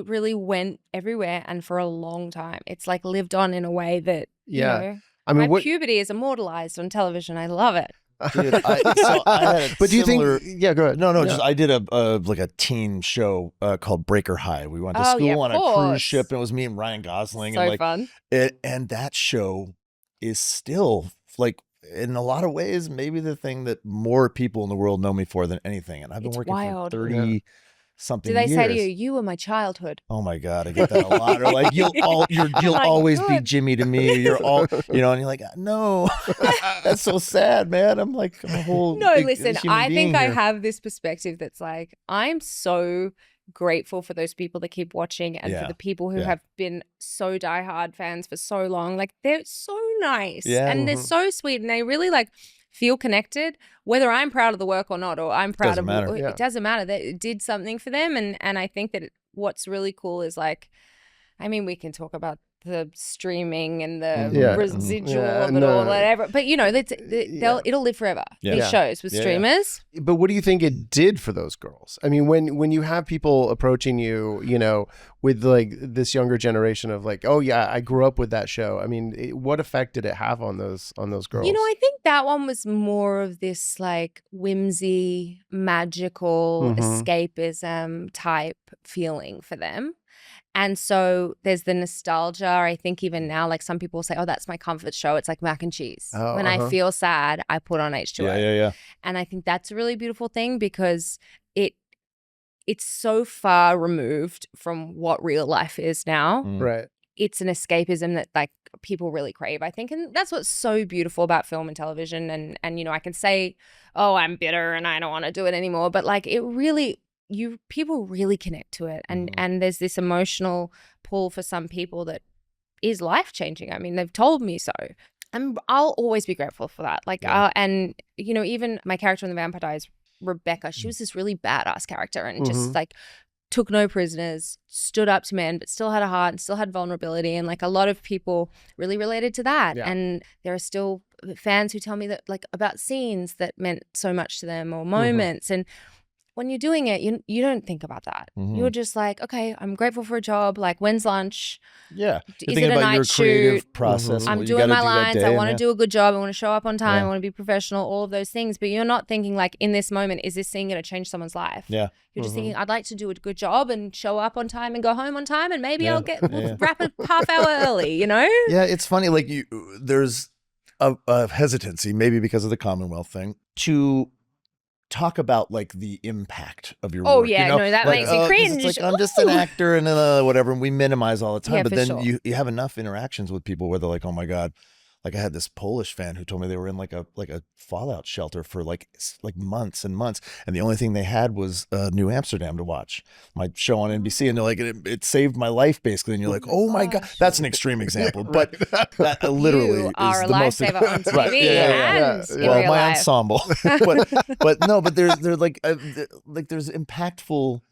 really went everywhere, and for a long time, it's like lived on in a way that you know. I mean, my puberty is immortalized on television. I love it. Dude, I had but do you think? Yeah, go ahead. No. Just I did a teen show called Breaker High. We went to school on a cruise ship, and it was me and Ryan Gosling. So and fun. And that show is still like, in a lot of ways, maybe the thing that more people in the world know me for than anything. And I've been working for 30 something years. Do they say to you, "You were my childhood"? Oh my God, I get that a lot. Or like, you'll always be Jimmy to me. You're all, and you're like, no, that's so sad, man. I'm like a whole. Listen, I think I have this perspective that's like, I'm so grateful for those people that keep watching, and for the people who have been so diehard fans for so long. Like, they're so nice and they're so sweet, and they really like feel connected, whether I'm proud of the work or not, or I'm proud of it. It doesn't matter. That it did something for them, and I think that what's really cool is like, I mean, we can talk about the streaming and the residual of it all, whatever. But it'll live forever. These shows with streamers. But what do you think it did for those girls? I mean, when you have people approaching you, with like this younger generation of like, oh yeah, I grew up with that show. I mean, what effect did it have on those girls? I think that one was more of this like whimsy, magical escapism type feeling for them. And so there's the nostalgia. I think even now, like some people say, oh, that's my comfort show. It's like mac and cheese. When I feel sad, I put on H2O. Yeah. And I think that's a really beautiful thing, because it's so far removed from what real life is now. Right. It's an escapism that like people really crave, I think. And that's what's so beautiful about film and television. And I can say, oh, I'm bitter and I don't want to do it anymore. But like people really connect to it, and there's this emotional pull for some people that is life-changing. I mean, they've told me so, and I'll always be grateful for that. Like and even my character in the Vampire Diaries, Rebecca, she was this really badass character, and just like took no prisoners, stood up to men, but still had a heart and still had vulnerability, and like a lot of people really related to that. And there are still fans who tell me that like about scenes that meant so much to them, or moments. And when you're doing it, you don't think about that. You're just like, okay, I'm grateful for a job. Like, when's lunch? Yeah. Is it a night shoot? Process. I'm doing my lines. I want to do a good job. I want to show up on time. I want to be professional, all of those things. But you're not thinking like, in this moment, is this scene going to change someone's life? Yeah. You're just thinking, I'd like to do a good job and show up on time and go home on time, and maybe we'll wrap it half hour early, Yeah, it's funny. Like there's a hesitancy, maybe because of the Commonwealth thing, to talk about like the impact of your work. Oh yeah, no, that makes me cringe. It's like, I'm just an actor and whatever, and we minimize all the time. But then you have enough interactions with people where they're like, oh my God. Like I had this Polish fan who told me they were in like a fallout shelter for like months and months, and the only thing they had was New Amsterdam to watch, my show on NBC, and they're like, it saved my life basically. And you're like, oh my God, that's an extreme example, but that literally you are is a the most lifesaver on TV and in well, real my life. ensemble, but there's like there's impactful.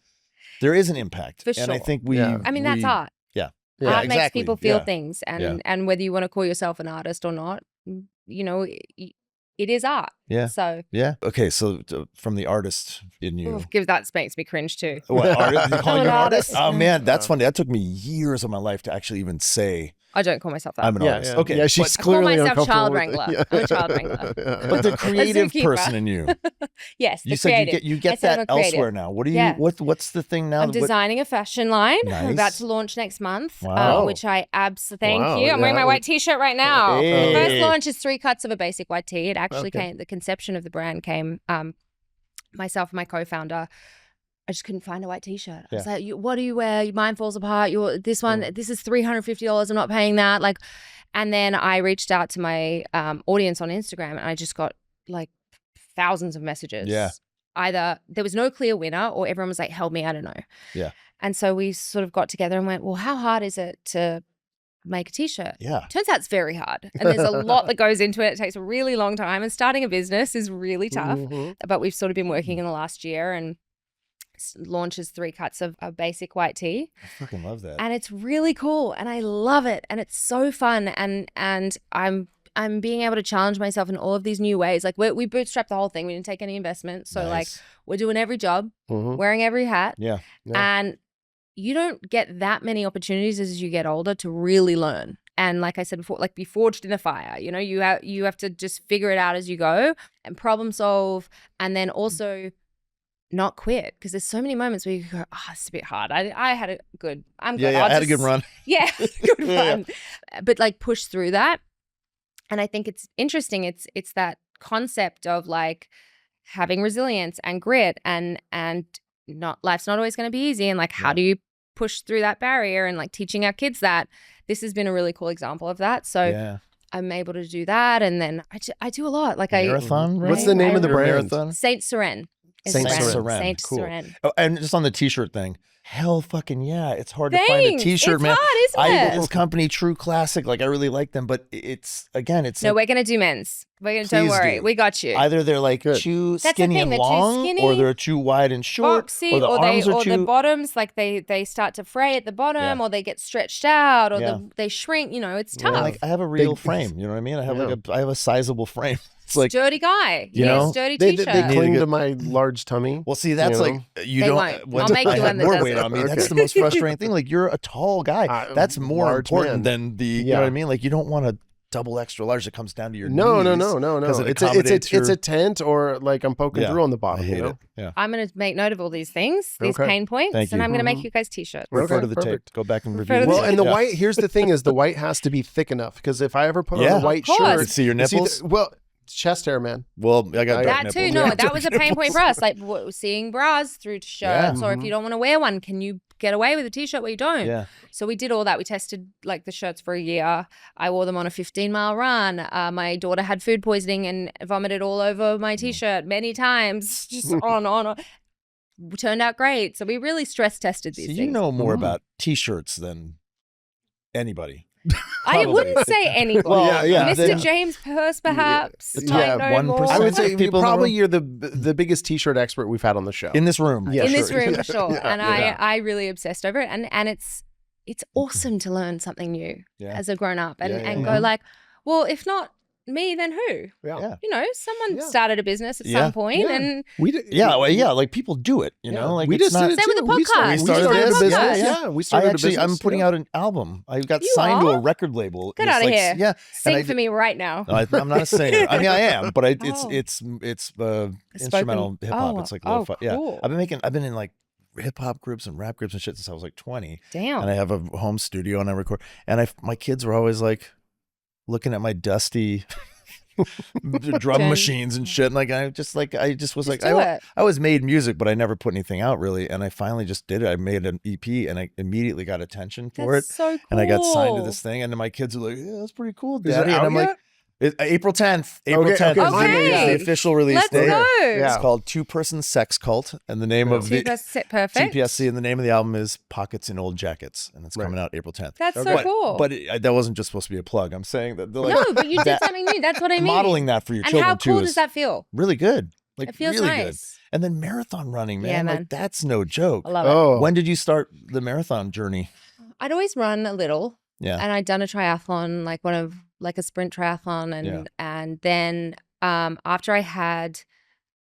There is an impact, for sure. And I think I mean, that's art. Yeah, art makes exactly. people feel things, and whether you want to call yourself an artist or not, it is art. Yeah. So okay. So from the artist in you, that makes me cringe too. What, artist? You calling I'm you an an artist? artist. Oh man, that's funny. That took me years of my life to actually even say I don't call myself that. I'm an artist. Yeah. Okay. Yeah, she's I call clearly myself child uncomfortable wrangler. I'm a child wrangler. But the creative person in you. Yes, the You said creative. you get that elsewhere now. What do you? What's the thing now? I'm designing a fashion line. Nice. I'm about to launch next month, Wow. which I thank Wow, you. I'm wearing my white t-shirt right now. Hey. The first launch is 3 cuts of a basic white tee. It actually came. The conception of the brand came. Myself and my co-founder I just couldn't find a white t-shirt. I was like, what do you wear? Mine falls apart. This one, this is $350. I'm not paying that. Like, and then I reached out to my audience on Instagram, and I just got like thousands of messages. Yeah. Either there was no clear winner, or everyone was like, help me, I don't know. Yeah. And so we sort of got together and went, well, how hard is it to make a t-shirt? Yeah. Turns out it's very hard. And there's a lot that goes into it. It takes a really long time. And starting a business is really tough. But we've sort of been working in the last year, and launches 3 cuts of a basic white tee. I fucking love that. And it's really cool. And I love it. And it's so fun. And I'm being able to challenge myself in all of these new ways. Like we bootstrapped the whole thing. We didn't take any investment. So like we're doing every job, wearing every hat. Yeah. And you don't get that many opportunities as you get older to really learn. And like I said before, like be forged in a fire. You know, you have to just figure it out as you go and problem solve, and then also not quit, because there's so many moments where you go, it's a bit hard. I had a good, I'm good. Yeah, I had a good run. Yeah, good run. But like push through that. And I think it's interesting. It's that concept of like having resilience and grit, and not, life's not always going to be easy. And like, how do you push through that barrier, and like teaching our kids that. This has been a really cool example of that. So I'm able to do that. And then I do a lot. Like marathon, right? What's the name of the brand? Marathon? Saint Seren. Saint Seren. Saint Cool. Seren. Oh, and just on the t-shirt thing, hell fucking yeah. It's hard to find a t-shirt, it's man. It's hard, isn't it? This company, True Classic, like I really like them, but it's No, like, we're going to do men's. Don't worry. We got you. either they're like too skinny and they're too long, skinny, or they're too wide and short, boxy, or the arms are too... the bottoms, like they start to fray at the bottom, or they get stretched out, or they shrink. You know, it's tough. Like I have a real frame, you know what I mean? I have a sizable frame. It's like sturdy guy. You know, sturdy they t-shirt. cling to my large tummy. Well, see, that's like you They don't. won't. I'll make you I one have that more does weight it. on me. That's the most frustrating thing. Like you're a tall guy. That's more large important man. than the. You know what I mean? Like you don't want a double extra large that comes down to your No. knees. It's a tent, or like I'm poking through on the bottom. I hate it. Yeah. I'm going to make note of all these things, these pain points, Thank and you. I'm going to make you guys t-shirts. Refer to the tape. Go back and review. to the Well, and the white. Here's the thing: is the white has to be thick enough, because if I ever put on a white course. shirt, You see your nipples. chest hair, man. Well, I got dark that too. nipples. No, that was a pain point for us. Like seeing bras through shirts, or if you don't want to wear one, can you get away with a t-shirt where you don't? Yeah. So we did all that. We tested like the shirts for a year. I wore them on a 15-mile run. My daughter had food poisoning and vomited all over my t-shirt many times. Just on. Turned out great. So we really stress tested these things. You know more about t-shirts than anybody. I wouldn't say anybody. Well, Mr. James Purse, perhaps. Yeah, 1%. I would say people probably you're the biggest t-shirt expert we've had on the show. In this room. Yeah, in sure. this room for sure. Yeah, And I really obsessed over it. And it's awesome to learn something new as a grown up and go like, well, if not me, then who? Yeah. You know, someone started a business at some point, and we did. Like people do it. You know, like we just did it Same with too. the podcast. We started a business. Yeah, we started a business. I'm putting out an album. I got signed to a record label. Get out of here. Yeah, sing for me right now. No, I'm not a singer. I mean, I am, but it's instrumental hip hop. It's like lo-fi. Cool. Yeah, I've been in like hip hop groups and rap groups and shit since I was like 20. Damn. And I have a home studio and I record. And my kids were always like looking at my dusty drum machines and shit. And like I just was like I always made music, but I never put anything out really. And I finally just did it. I made an EP and I immediately got attention for it. So cool. And I got signed to this thing. And then my kids are like, yeah, that's pretty cool, Daddy. Is it out and I'm yet? like, April 10th. April 10th Okay. is the official release Let's date. go. It's called Two Person Sex Cult, and the name of the Perfect. TPSC, and the name of the album is Pockets in Old Jackets, and it's coming out April 10th. That's so cool. But that wasn't just supposed to be a plug. I'm saying that like, no, but you did something new. That's what I mean. Modeling that for your children how cool too does that feel? Really good. Like It feels really nice. good. And then marathon running, man. Yeah, man. Like that's no joke. I love it. When did you start the marathon journey? I'd always run a little. Yeah. And I'd done a triathlon, like a sprint triathlon, and then after I had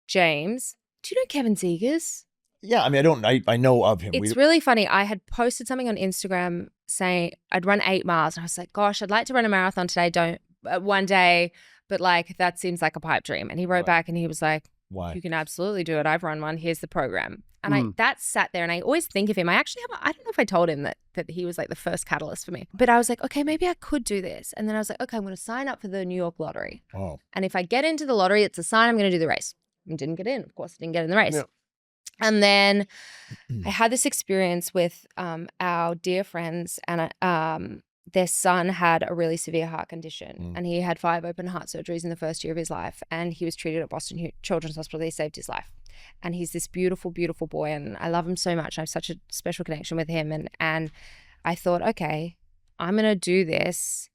James, do you know Kevin Zegers? Yeah, I mean, I know of him. It's really funny. I had posted something on Instagram saying I'd run 8 miles, and I was like, "Gosh, I'd like to run a marathon today. One day, but like that seems like a pipe dream." And he wrote back, and he was like, "Why? You can absolutely do it. I've run one. Here's the program." And that sat there, and I always think of him. I don't know if I told him that he was like the first catalyst for me. But I was like, okay, maybe I could do this. And then I was like, okay, I'm going to sign up for the New York lottery. Oh. And if I get into the lottery, it's a sign I'm going to do the race. And didn't get in. Of course, I didn't get in the race. Yeah. And then I had this experience with our dear friends, and their son had a really severe heart condition, and he had 5 open heart surgeries in the first year of his life, and he was treated at Boston Children's Hospital. They saved his life. And he's this beautiful, beautiful boy, and I love him so much. I have such a special connection with him. And I thought, okay, I'm going to do this,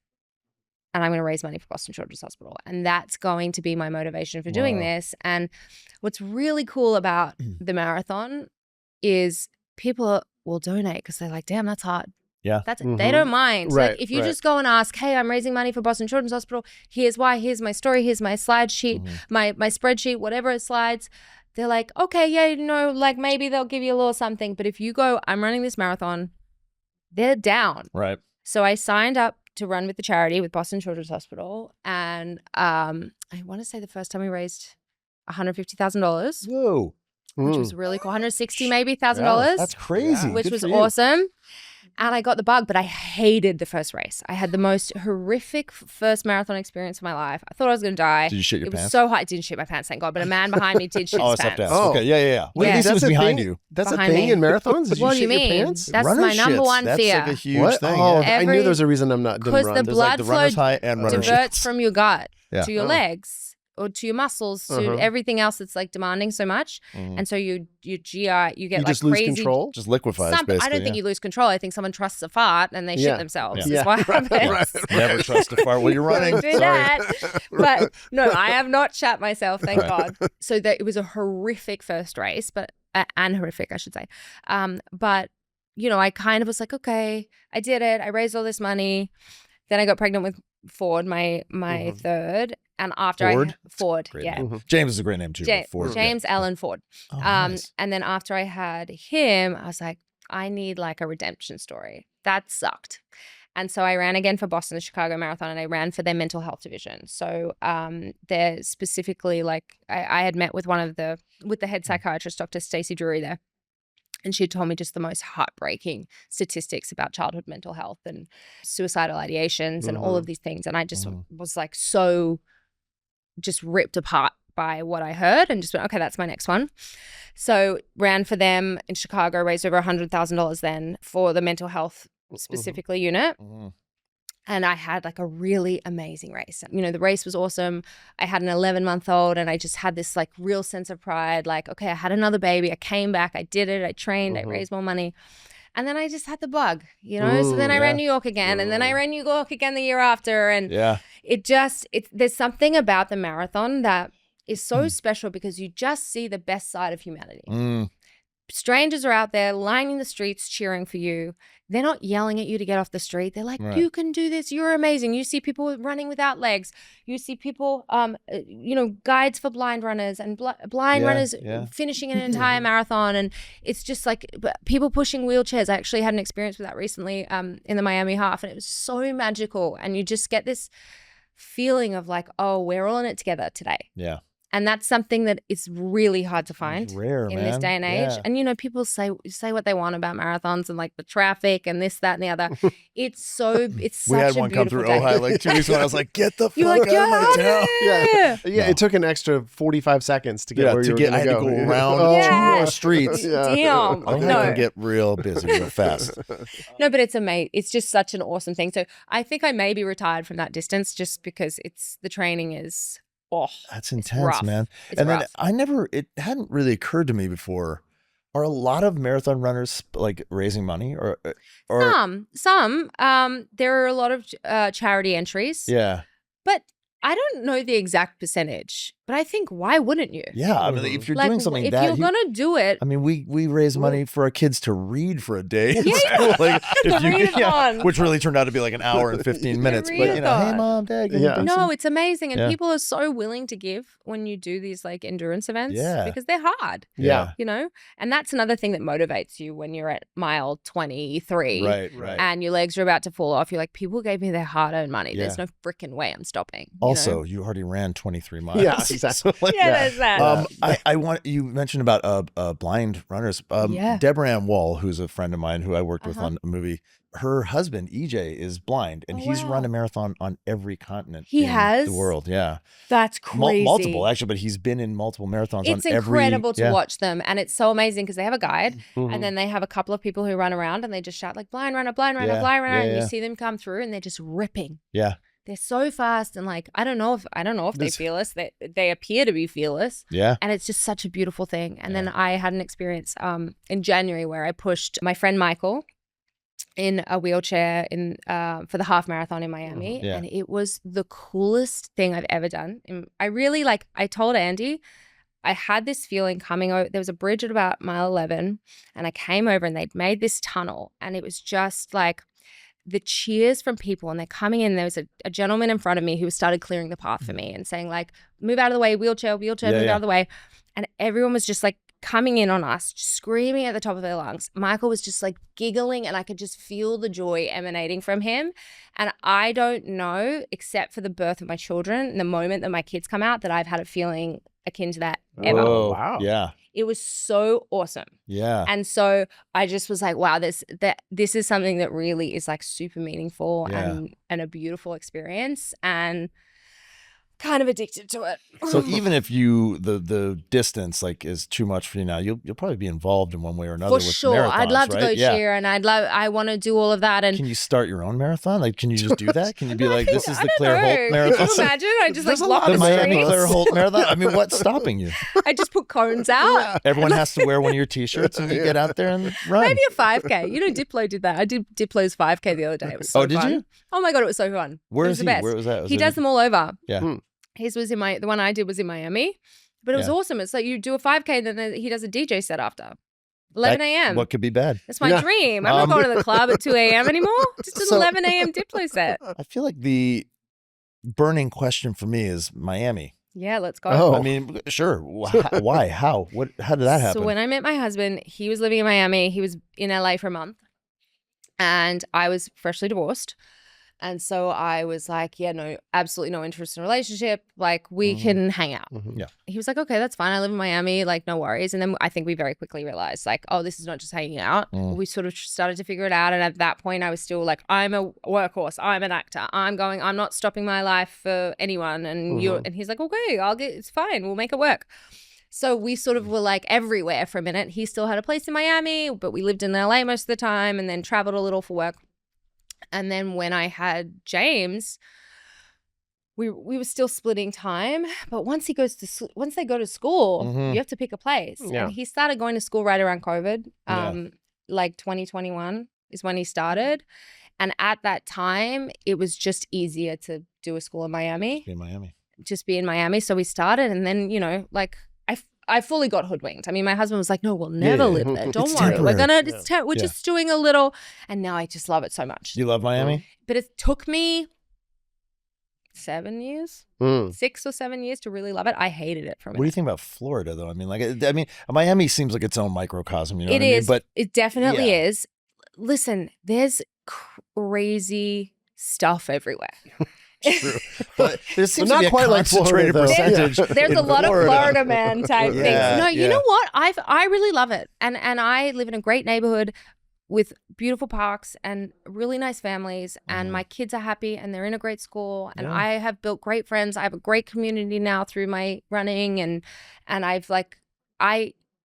and I'm going to raise money for Boston Children's Hospital. And that's going to be my motivation for doing this. And what's really cool about the marathon is people will donate because they're like, damn, that's hard. Yeah. They don't mind. Right, Like if you just go and ask, hey, I'm raising money for Boston Children's Hospital. Here's why. Here's my story. Here's my slide sheet, my spreadsheet, whatever it slides. They're like, okay, yeah, like maybe they'll give you a little something. But if you go, I'm running this marathon, they're down. Right. So I signed up to run with the charity with Boston Children's Hospital. And I want to say the first time we raised $150,000. Whoa. Which was really cool. $160 maybe $1,000. That's crazy. Which Good was for you. awesome. And I got the bug, but I hated the first race. I had the most horrific first marathon experience of my life. I thought I was going to die. Did you shit your pants? It was so hot. I didn't shit my pants, thank God. But a man behind me did shit his pants. Oh, okay. Yeah. Well, at least it was behind you. That's Behind a thing me. in marathons? Did What you do you shit your mean? pants? That's Runner my number shits. one That's fear. like a huge What? thing. Oh, yeah. I knew there's a reason I'm not didn't Because run. the There's like blood the flow runner's high and runner diverts shits. from your gut Yeah. to your legs or to your muscles, to everything else that's like demanding so much. And so your GI, you get You like just lose crazy control? Just liquefies, basically. I don't think you lose control. I think someone trusts a fart and they shit themselves. Yeah. Is what happens. Never trust a fart while you're running. Don't do that. But no, I have not shat myself, thank God. So it was a horrific first race, but and horrific, I should say. But I kind of was like, okay, I did it. I raised all this money. Then I got pregnant with Ford, my third. And after Ford, Great yeah. name. James is a great name too. Ford, James Allen Ford. Oh, nice. And then after I had him, I was like, I need like a redemption story. That sucked. And so I ran again for Boston, the Chicago Marathon, and I ran for their mental health division. So they're specifically like, I had met with with the head psychiatrist, Dr. Stacey Drury there. And she told me just the most heartbreaking statistics about childhood mental health and suicidal ideations and all of these things. And I just was like so just ripped apart by what I heard and just went, okay, that's my next one. So ran for them in Chicago, raised over $100,000 then for the mental health specifically unit. And I had like a really amazing race. The race was awesome. I had an 11-month-old and I just had this like real sense of pride. Like, okay, I had another baby. I came back. I did it. I trained. I raised more money. And then I just had the bug, So then I ran New York again. And then I ran New York again the year after. And there's something about the marathon that is so special because you just see the best side of humanity. Strangers are out there lining the streets cheering for you. They're not yelling at you to get off the street. They're like, you can do this. You're amazing. You see people running without legs. You see people, guides for blind runners and blind runners finishing an entire marathon. And it's just like people pushing wheelchairs. I actually had an experience with that recently in the Miami half, and it was so magical. And you just get this feeling of like, oh, we're all in it together today. Yeah. And that's something that is really hard to find in this day and age. Yeah. And, people say what they want about marathons and like the traffic and this, that, and the other. It's such we had one come through Ojai like 2 weeks ago. I was like, get the fuck out of my town. Yeah. It took an extra 45 to get where you were going to go. I had to go around 2 more streets. Damn. I can get real busy real fast. No, but it's amazing. It's just such an awesome thing. So I think I may be retired from that distance just because the training is... Oh, that's intense, man. And then it hadn't really occurred to me before. Are a lot of marathon runners like raising money or some there are a lot of charity entries. Yeah. But I don't know the exact percentage, but I think why wouldn't you? Yeah, I mean, if you're doing something if you're gonna do it, I mean, we raise money for our kids to read for a day. Yeah, like which really turned out to be like an hour and 15 minutes. But hey, mom, dad, no, it's amazing, and people are so willing to give when you do these like endurance events, because they're hard. Yeah, and that's another thing that motivates you when you're at mile 23, right, and your legs are about to fall off. You're like, people gave me their hard-earned money. There's no freaking way I'm stopping. Also, you already ran 23 miles. Yeah, exactly. So, like, there's that. I want, you mentioned about blind runners. Deborah Ann Wall, who's a friend of mine who I worked with on a movie, her husband EJ is blind, and he's run a marathon on every continent in the world. Yeah, that's crazy. Multiple actually, but he's been in multiple marathons. It's incredible to watch them, and it's so amazing because they have a guide, and then they have a couple of people who run around and they just shout like blind runner, blind runner, blind runner, and you see them come through and they're just ripping. Yeah. They're so fast, and like I don't know if they're fearless. They appear to be fearless. Yeah. And it's just such a beautiful thing. And then I had an experience in January where I pushed my friend Michael in a wheelchair for the half marathon in Miami, and it was the coolest thing I've ever done. And I told Andy, I had this feeling coming over. There was a bridge at about mile 11, and I came over and they'd made this tunnel, and it was just like the cheers from people, and they're coming in. There was a gentleman in front of me who started clearing the path for me and saying like, move out of the way, wheelchair, move out of the way. And everyone was just like coming in on us, screaming at the top of their lungs. Michael was just like giggling, and I could just feel the joy emanating from him. And I don't know, except for the birth of my children, the moment that my kids come out, that I've had a feeling akin to that ever. Oh, wow. Yeah. It was so awesome. Yeah. And so I just was like, wow, this is something that really is like super meaningful and a beautiful experience, and kind of addicted to it. So even if the distance like is too much for you now, you'll probably be involved in one way or another. For sure. Marathons, I'd love to right? go cheer, and I want to do all of that. And can you start your own marathon? Like, can you just do that? Can you be like, this is the Claire Holt marathon? Can you imagine? I just like block the Miami Claire Holt marathon. I mean, what's stopping you? I just put cones out. Everyone has to wear one of your t-shirts and you get out there and run. Maybe a 5K. You know, Diplo did that. I did Diplo's 5K the other day. It was so fun. Did you? Oh my God, it was so fun. Where is he? Where was that? He does them all over. Yeah. His was the one I did was in Miami, but it was awesome. It's like you do a 5K, and then he does a DJ set after 11 a.m. What could be bad? That's my dream. I'm not going to the club at 2 a.m. anymore. Just an 11 a.m. Diplo set. I feel like the burning question for me is Miami. Yeah, let's go. Oh, I mean, sure. Why? How? How did that happen? So when I met my husband, he was living in Miami. He was in LA for a month, and I was freshly divorced. And so I was like, yeah, no, absolutely no interest in a relationship. Like, we can hang out. Yeah. He was like, okay, that's fine. I live in Miami. Like, no worries. And then I think we very quickly realized, like, oh, this is not just hanging out. We sort of started to figure it out. And at that point, I was still like, I'm a workhorse. I'm an actor. I'm not stopping my life for anyone. And and he's like, okay, it's fine. We'll make it work. So we sort of were like everywhere for a minute. He still had a place in Miami, but we lived in LA most of the time, and then traveled a little for work. And then when I had James, we were still splitting time. But once they go to school, you have to pick a place. Yeah. And he started going to school right around COVID. Like 2021 is when he started. And at that time, it was just easier to do a school in Miami. Just be in Miami. So we started, and then, you know, like I fully got hoodwinked. I mean, my husband was like, no, we'll never live there. Don't worry. Temporary. We're just doing a little. And now I just love it so much. You love Miami? But it took me 7 years, 6 or 7 years to really love it. I hated it for a minute. What do you think about Florida, though? I mean, Miami seems like its own microcosm. You know what I mean? But it definitely is. Listen, there's crazy stuff everywhere. True. But there seems to be a concentrated percentage. There's a lot of Florida man type things. No, you know what? I really love it. And I live in a great neighborhood with beautiful parks and really nice families, and my kids are happy and they're in a great school, and I have built great friends. I have a great community now through my running, and I've like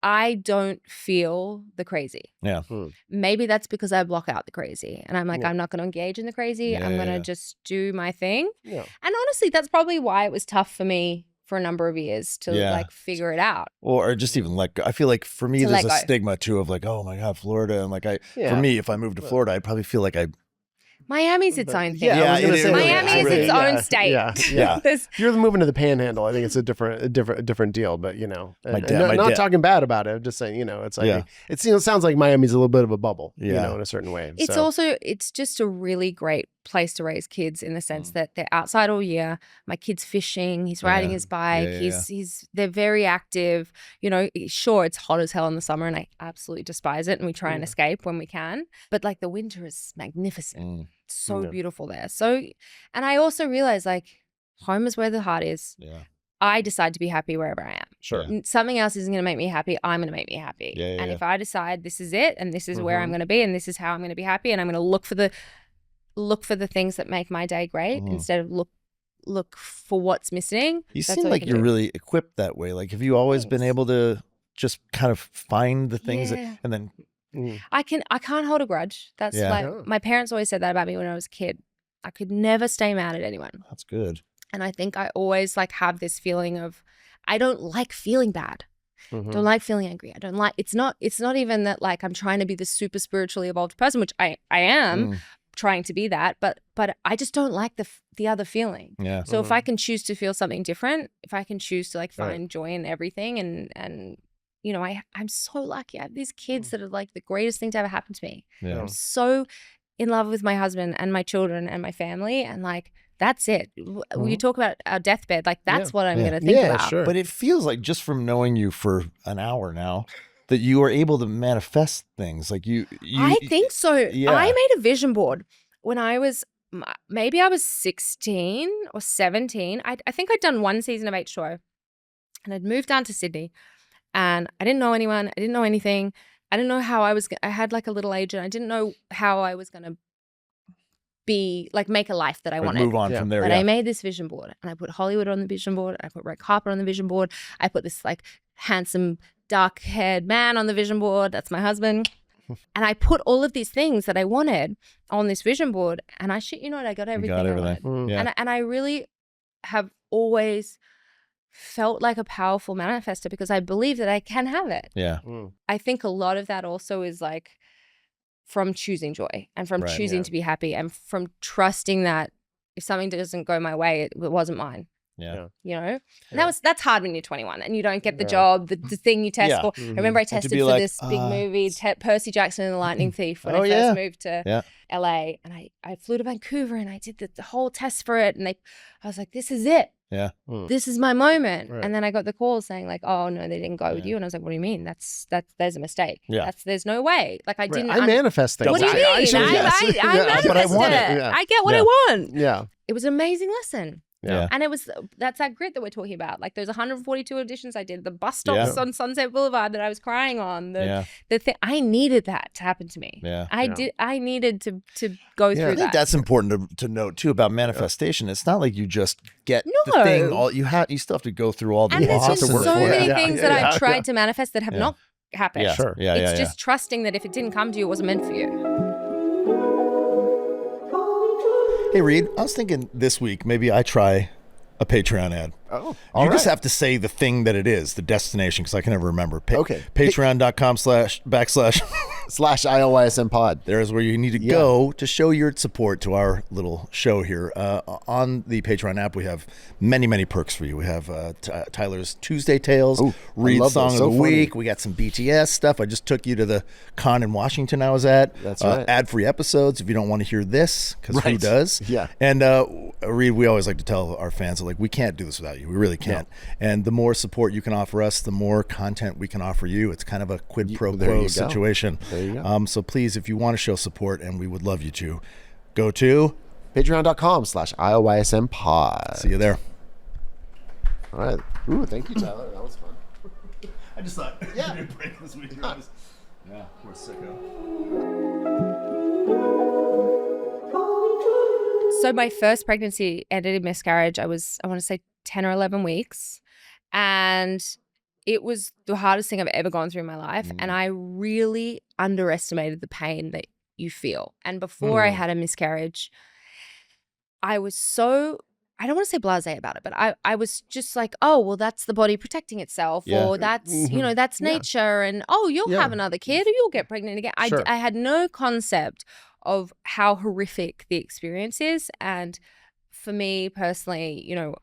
I don't feel the crazy. Yeah. Maybe that's because I block out the crazy. And I'm like, I'm not going to engage in the crazy. I'm going to just do my thing. Yeah. And honestly, that's probably why it was tough for me for a number of years to like figure it out. Or just even I feel like for me, there's a stigma too of like, oh my God, Florida. And like for me, if I moved to Florida, I'd probably feel like Miami's its own thing. Yeah, Miami is its own state. Yeah. If you're moving to the Panhandle, I think it's a different deal. But you know, not talking bad about it. I'm just saying, you know, it's like it sounds like Miami's a little bit of a bubble, you know, in a certain way. It's also just a really great place to raise kids in the sense that they're outside all year. My kid's fishing. He's riding his bike. They're very active. You know, sure, it's hot as hell in the summer, and I absolutely despise it. And we try and escape when we can. But like the winter is magnificent. So beautiful there. So, and I also realized like home is where the heart is. Yeah. I decide to be happy wherever I am. Sure. Something else isn't going to make me happy. I'm going to make me happy. And if I decide this is it and this is where I'm going to be and this is how I'm going to be happy and I'm going to look for the things that make my day great instead of look for what's missing. You seem like you're really equipped that way. Like, have you always been able to just kind of find the things and then I can't hold a grudge. That's like my parents always said that about me when I was a kid. I could never stay mad at anyone. That's good. And I think I always like have this feeling of I don't like feeling bad. Don't like feeling angry. I don't like it's not even that like I'm trying to be this super spiritually evolved person, which I am trying to be that, but I just don't like the other feeling. Yeah. So if I can choose to feel something different, if I can choose to like find joy in everything and you know, I'm so lucky. I have these kids that are like the greatest thing to ever happen to me. Yeah. I'm so in love with my husband and my children and my family and like that's it. When you talk about our deathbed, like that's what I'm going to think about. Sure. But it feels like just from knowing you for an hour now that you are able to manifest things. Like you I think so. Yeah. I made a vision board when I was, maybe I was 16 or 17. I think I'd done one season of H2O and I'd moved down to Sydney and I didn't know anyone. I didn't know anything. I didn't know how I had like a little agent. I didn't know how I was going to be like make a life that I wanted. Move on from there. But I made this vision board and I put Hollywood on the vision board. I put red carpet on the vision board. I put this like handsome dark haired man on the vision board. That's my husband. And I put all of these things that I wanted on this vision board and I shit you not, I got everything. I wanted. Yeah. And I really have always felt like a powerful manifester because I believe that I can have it. Yeah. I think a lot of that also is like from choosing joy and from choosing to be happy and from trusting that if something doesn't go my way, it wasn't mine. Yeah. You know? And that's hard when you're 21 and you don't get the job, the thing you test for. I remember I tested for this big movie, Percy Jackson and the Lightning Thief when I first moved to LA. And I flew to Vancouver and I did the whole test for it. And I was like, this is it. Yeah. This is my moment. Right. And then I got the call saying like, oh no, they didn't go with you. And I was like, what do you mean? There's a mistake. Yeah. There's no way. Like I didn't. I manifest things. What do you mean? I manifest it. I get what I want. Yeah. It was an amazing lesson. Yeah. And that's that grit that we're talking about. Like there's 142 auditions I did, the bus stops on Sunset Boulevard that I was crying on. The thing I needed that to happen to me. Yeah. I needed to go through that. I think that's important to note too about manifestation. It's not like you just get the thing you still have to go through all the and there's been so many things that I've tried to to manifest that have not happened. Yeah. Sure. Yeah. It's just trusting that if it didn't come to you, it wasn't meant for you. Hey, Reed, I was thinking this week, maybe I try a Patreon ad. Oh, you just have to say the thing that it is, the destination, because I can never remember. Okay. Patreon.com//IOYSM pod. There's where you need to go to show your support to our little show here. On the Patreon app, we have many, many perks for you. We have Tyler's Tuesday Tales, Reed's Song of the Week. We got some BTS stuff. I just took you to the con in Washington I was at. That's right. Ad-free episodes if you don't want to hear this, because who does? Yeah. And Reed, we always like to tell our fans, like, we can't do this without you. We really can't. No. And the more support you can offer us, the more content we can offer you. It's kind of a quid pro quo situation. There you go. So please, if you want to show support, and we would love you to, go to patreon.com/IOYSM pod. See you there. All right. Ooh, thank you, Tyler. That was fun. I just thought, break this week. We're sicko. So my first pregnancy ended in miscarriage. I want to say 10 or 11 weeks. And it was the hardest thing I've ever gone through in my life. And I really underestimated the pain that you feel. And before I had a miscarriage, I was so, I don't want to say blasé about it, but I was just like, oh, well, that's the body protecting itself, or that's, you know, that's nature. And, oh, you'll have another kid or you'll get pregnant again. Sure. I had no concept of how horrific the experience is. And for me personally, you know,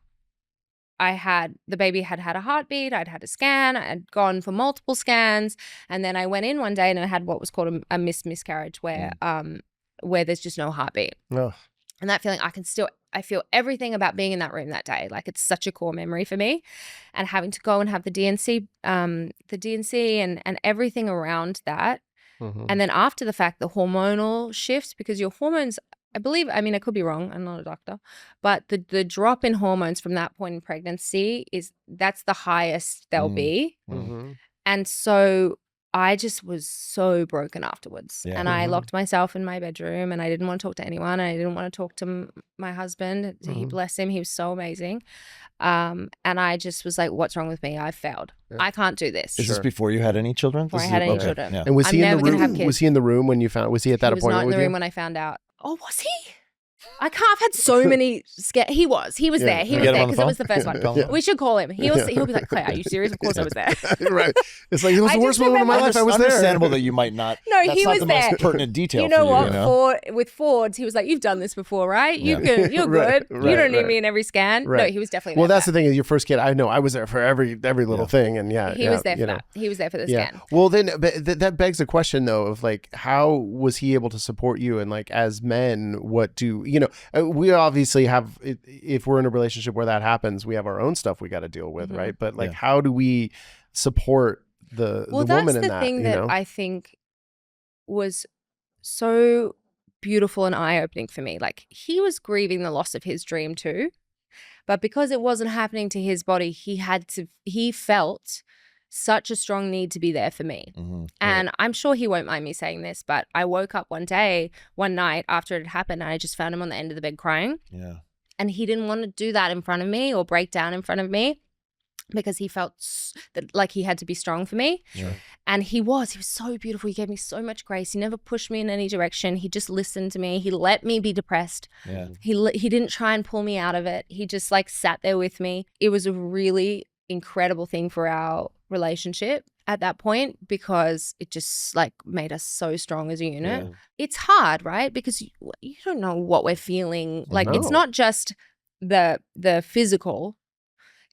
the baby had a heartbeat, I'd had a scan, I had gone for multiple scans. And then I went in one day and I had what was called a miscarriage where there's just no heartbeat. Oh. And that feeling, I feel everything about being in that room that day. Like it's such a core memory for me. And having to go and have the DNC and everything around that. And then after the fact, the hormonal shifts, because your hormones I believe, I mean, I could be wrong, I'm not a doctor, but the drop in hormones from that point in pregnancy that's the highest they'll be. And so I just was so broken afterwards. And I locked myself in my bedroom and I didn't want to talk to anyone. And I didn't want to talk to my husband. He bless him. He was so amazing. And I just was like, what's wrong with me? I failed. I can't do this. Is this before you had any children? Before I had any children. Yeah. And was he in the room? Was he in the room when you found? Was he at that appointment? He was not in the room when I found out. Oh, was he? I can't. I've had so many. He was there. He was there because it was the first one. We should call him. He'll be like, Claire, are you serious? Of course I was there. Right. It's like it was the worst moment of my life. I was there. Understandable that you might not. No, he was the there. Most pertinent detail. You know for what? You know? With Fords, he was like, "You've done this before, right? You're good. You don't need me in every scan." Right. No, he was definitely there. Well, that's the thing. Is your first kid. I know I was there for every little thing, and he was there for that. He was there for the scan. Well, then that begs the question though of like, how was he able to support you? And like, as men, what do you know? We obviously have, if we're in a relationship where that happens, we have our own stuff we got to deal with, right? But like, how do we support the woman in that? Well, that's the thing that I think was so beautiful and eye-opening for me. Like, he was grieving the loss of his dream too, but because it wasn't happening to his body, he felt such a strong need to be there for me. And I'm sure he won't mind me saying this, but I woke up one night after it had happened, and I just found him on the end of the bed crying. Yeah. And he didn't want to do that in front of me or break down in front of me because he felt that like he had to be strong for me. Yeah. And he was so beautiful. He gave me so much grace. He never pushed me in any direction. He just listened to me. He let me be depressed. Yeah. He didn't try and pull me out of it. He just like sat there with me. It was a really incredible thing for our relationship at that point because it just like made us so strong as a unit. Yeah. It's hard, right? Because you don't know what we're feeling. Like it's not just the physical,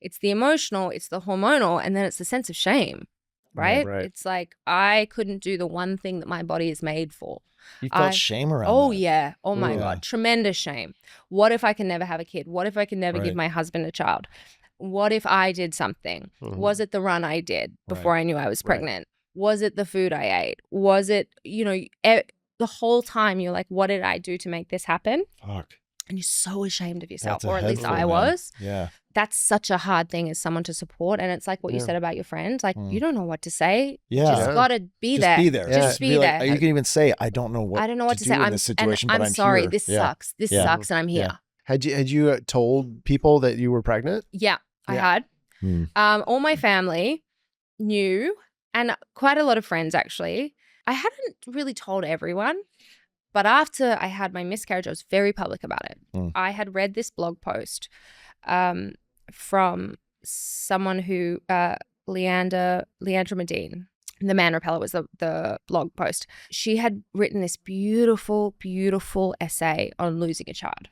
it's the emotional, it's the hormonal, and then it's the sense of shame, right? Yeah, right. It's like I couldn't do the one thing that my body is made for. You felt shame around that. that. Yeah. Oh my God. Tremendous shame. What if I can never have a kid? What if I can never give my husband a child? What if I did something? Was it the run I did before I knew I was pregnant? Was it the food I ate? Was it, the whole time you're like, what did I do to make this happen? Fuck. And you're so ashamed of yourself, or at least I was. Yeah. That's such a hard thing as someone to support. And it's like what you said about your friends. Like, you don't know what to say. Yeah. You just got to be there. Just be there. Just be there. You can even say, I don't know what to say in this situation, but I'm sorry. Here. This sucks. This sucks, and I'm here. Yeah. Had you told people that you were pregnant? Yeah. I had. All my family knew, and quite a lot of friends actually. I hadn't really told everyone, but after I had my miscarriage, I was very public about it. I had read this blog post from someone who, Leandra Medine, The Man Repeller was the blog post. She had written this beautiful, beautiful essay on losing a child.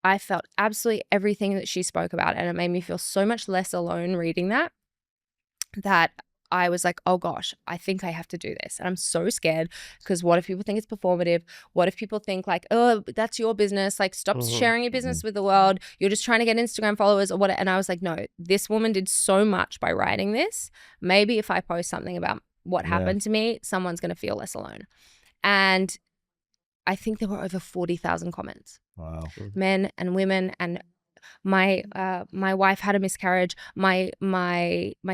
I felt absolutely everything that she spoke about, and it made me feel so much less alone reading that I was like, oh gosh, I think I have to do this. And I'm so scared because what if people think it's performative? What if people think like, oh, that's your business. Like, stop sharing your business with the world. You're just trying to get Instagram followers or whatever. And I was like, no, this woman did so much by writing this. Maybe if I post something about what happened to me, someone's going to feel less alone. And I think there were over 40,000 comments. Wow. Men and women, and my wife had a miscarriage, my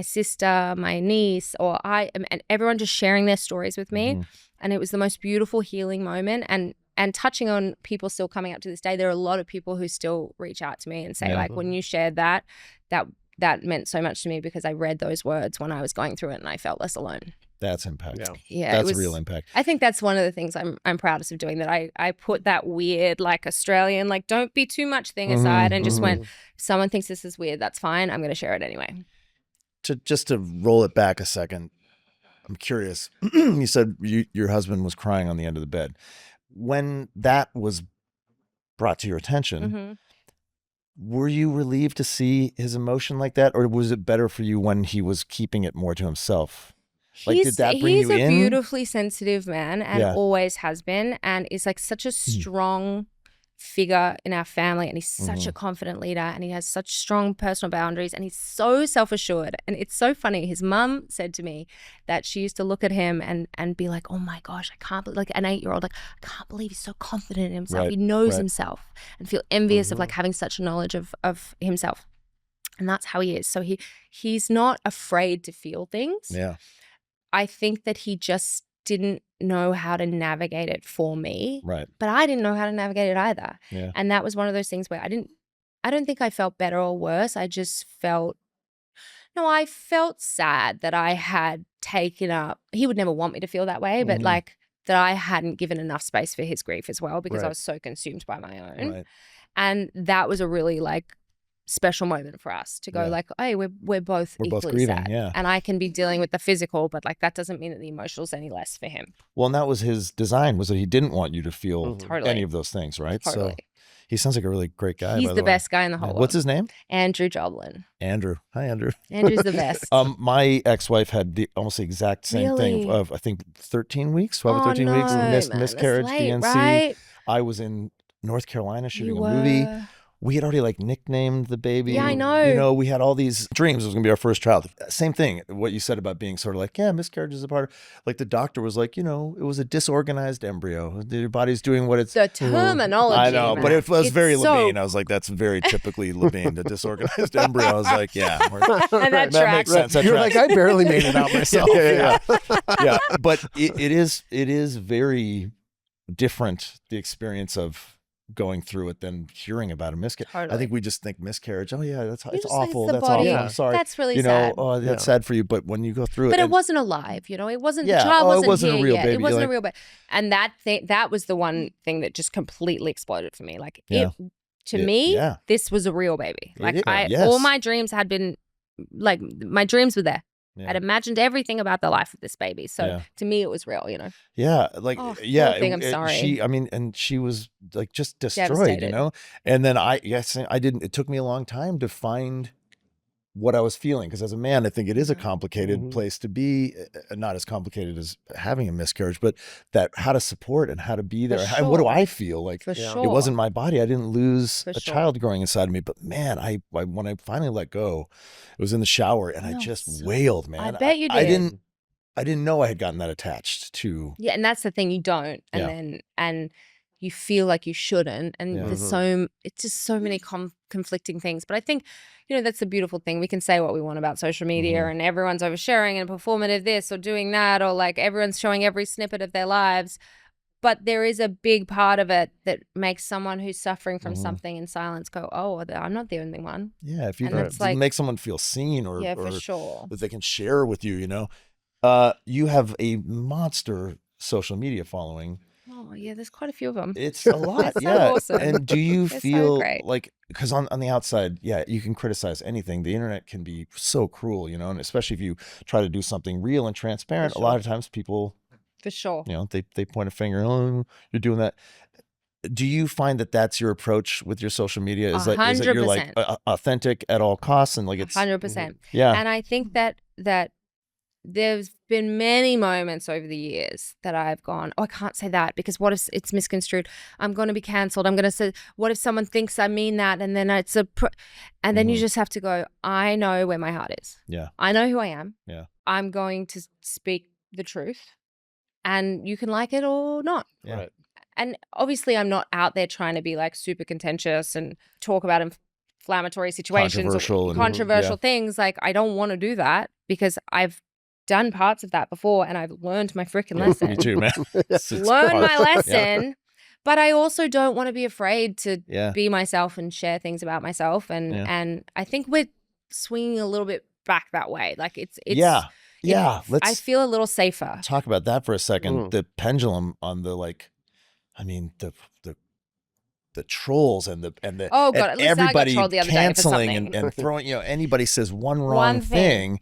sister, my niece, and everyone just sharing their stories with me. And it was the most beautiful healing moment, and touching on people still coming up to this day. There are a lot of people who still reach out to me and say like, when you shared that meant so much to me because I read those words when I was going through it and I felt less alone. That's impact. Yeah, that's real impact. I think that's one of the things I'm proudest of doing, that I put that weird, like, Australian, like, don't be too much thing aside and just went, if someone thinks this is weird, that's fine. I'm going to share it anyway. To roll it back a second, I'm curious. You said your husband was crying on the end of the bed. When that was brought to your attention, were you relieved to see his emotion like that? Or was it better for you when he was keeping it more to himself? Like, did that bring you in? He's a beautifully sensitive man and always has been, and is like such a strong figure in our family, and he's such a confident leader, and he has such strong personal boundaries, and he's so self-assured. And it's so funny. His mum said to me that she used to look at him and be like, oh my gosh, I can't believe, like an 8-year-old, like, I can't believe he's so confident in himself. Right, He knows right. himself, and feel envious of like having such a knowledge of himself. And that's how he is. So he's not afraid to feel things. Yeah. I think that he just didn't know how to navigate it for me. Right. But I didn't know how to navigate it either. Yeah. And that was one of those things where I don't think I felt better or worse. I just felt sad that I had taken up, he would never want me to feel that way, but like that I hadn't given enough space for his grief as well, because I was so consumed by my own. Right. And that was a really like special moment for us to go like, hey, we're both equally grieving, sad. yeah. And I can be dealing with the physical, but like that doesn't mean that the emotional's any less for him. Well, and that was his design, was that he didn't want you to feel Totally. any of those things, right? Totally. So he sounds like a really great guy. He's by the way. best guy in the whole world. What's his name? Andrew Joblin. Andrew. Hi, Andrew. Andrew's the best. My ex-wife had almost the exact same thing of, I think, 13 weeks, 12 or 13 weeks, miscarriage, late, DNC. right? I was in North Carolina shooting You a movie. were. We had already like nicknamed the baby. Yeah, I know. You know, we had all these dreams. It was going to be our first child. Same thing. What you said about being sort of like, yeah, miscarriage is a part of, like the doctor was like, you know, it was a disorganized embryo. Your body's doing what it's. The terminology. I know, but it was very so... Levine. I was like, that's very typically Levine, the disorganized embryo. I was like, yeah. And that makes sense. That You're tracks. like, I barely made it out myself. Yeah. But it is very different, the experience of going through it than hearing about a miscarriage. Totally. I think we just think miscarriage. Oh yeah, it's just awful. think it's the That's body. awful. I'm sorry. That's really you know, sad. oh, that's sad for you. But when you go through it, But it wasn't alive, you know. It wasn't. Yeah, The child it wasn't here a real yet. baby. It wasn't Like- a real baby. And that was the one thing that just completely exploded for me. Like to me, this was a real baby. Like all my dreams had been, like my dreams were there. Yeah. I'd imagined everything about the life of this baby. So to me, it was real, you know. Yeah, like poor thing, I'm sorry. And she was like just destroyed, Devastated. you know. And then I didn't. It took me a long time to find what I was feeling, because as a man, I think it is a complicated place to be. Not as complicated as having a miscarriage, but that how to support and how to be there. And what do I feel like? For sure. It wasn't my body. I didn't lose For a sure. child growing inside of me. But man, I when I finally let go, it was in the shower and I just wailed, man. I bet you did. I didn't know I had gotten that attached to. Yeah, and that's the thing, you don't, and then you feel like you shouldn't, and there's it's just so many conflicting things. But I think, you know, that's the beautiful thing. We can say what we want about social media, and everyone's oversharing and performative this or doing that, or like everyone's showing every snippet of their lives. But there is a big part of it that makes someone who's suffering from something in silence go, oh, I'm not the only one. Yeah, if you And it's like- make someone feel seen or for sure. that they can share with you, you know. You have a monster social media following. Oh yeah, there's quite a few of them. It's a lot, It's so yeah. awesome. And do you They're so feel great. like, because on the outside, yeah, you can criticize anything. The internet can be so cruel, you know, and especially if you try to do something real and transparent. A lot of times people, For sure. you know, they point a finger, oh, you're doing that. Do you find that that's your approach with your social media? Is that you're like 100%. Authentic at all costs, and like it's 100%. yeah, And I think that there's been many moments over the years that I've gone, oh, I can't say that because what if it's misconstrued? I'm going to be cancelled. I'm going to say, what if someone thinks I mean that? And then it's and then you just have to go, I know where my heart is. Yeah. I know who I am. Yeah. I'm going to speak the truth, and you can like it or not. Yeah. Right. And obviously I'm not out there trying to be like super contentious and talk about inflammatory situations or controversial things. Like I don't want to do that because I've done parts of that before and I've learned my freaking lesson. Me too, man. Learn my lesson. But I also don't want to be afraid to Yeah. be myself and share things about myself. And I think we're swinging a little bit back that way. Like it's yeah. I Let's feel a little safer. talk about that for a second. The pendulum on the the trolls and the Oh, God, and at least I got everybody trolled the other day for canceling something. and throwing, you know, anybody says one wrong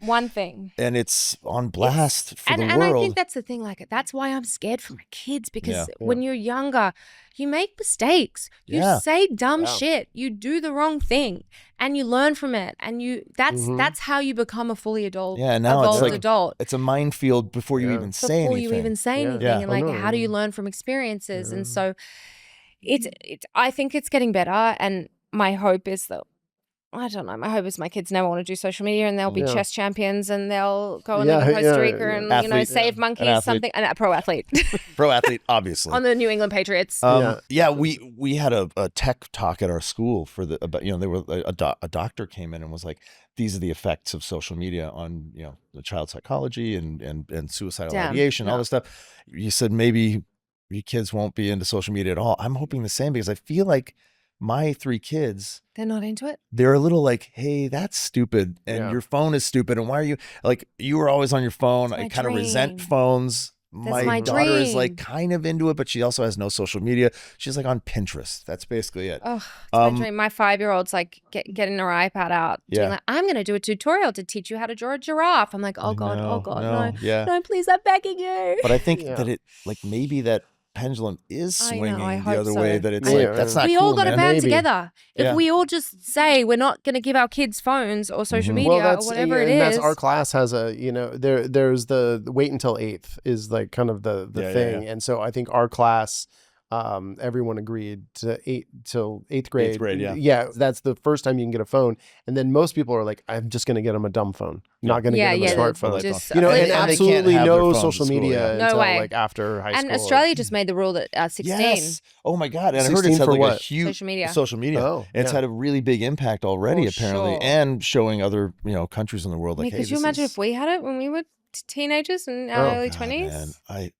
One thing. and it's on blast for the And world. I think that's the thing. Like that's why I'm scared for my kids because Yeah. when you're younger, you make mistakes. You Yeah. say dumb shit. You do the wrong thing, and you learn from it. And that's how you become a fully adult. Yeah, now it's evolved like adult. it's a minefield before you even say Before anything. you even say anything, Yeah. and like how do you learn from experiences? And so I think it's getting better, and my hope is that, I don't know, my hope is my kids never want to do social media, and they'll be chess champions, and they'll go and live in Costa Rica and Athlete, save monkeys, something, and a pro athlete. Pro athlete, obviously. On the New England Patriots. We had a tech talk at our school for a doctor came in and was like, these are the effects of social media on, the child psychology and suicidal ideation, all this stuff. He said, maybe your kids won't be into social media at all. I'm hoping the same, because I feel like my 3 kids, they're not into it. They're a little like, hey, that's stupid, and your phone is stupid, and why are you like, you were always on your phone. I kind of resent phones. My daughter is like kind of into it, but she also has no social media. She's like on Pinterest. That's basically it. Oh, it's my dream. My 5-year-old's like getting her iPad out, doing like, I'm going to do a tutorial to teach you how to draw a giraffe. I'm like, oh God, no, please, I'm begging you. But I think that it, like, maybe that pendulum is swinging the other way, that it's like, that's not we cool, all got to band together. If Yeah. we all just say we're not going to give our kids phones or social media or whatever it is. That's our class has a, there's the wait until 8th is like kind of the thing. And so I think our class, everyone agreed to 8th grade. 8th grade, that's the first time you can get a phone. And then most people are like, I'm just going to get them a dumb phone, not going to get them a smartphone. Just, and absolutely no social school, media no until way. like after high school. And Australia just made the rule that 16. Yes. Oh my God. And I heard it's had like a huge social media. Oh, and it's had a really big impact already, apparently, sure. and showing other, countries in the world like, hey, could you imagine if we had it when we were teenagers in our early 20s?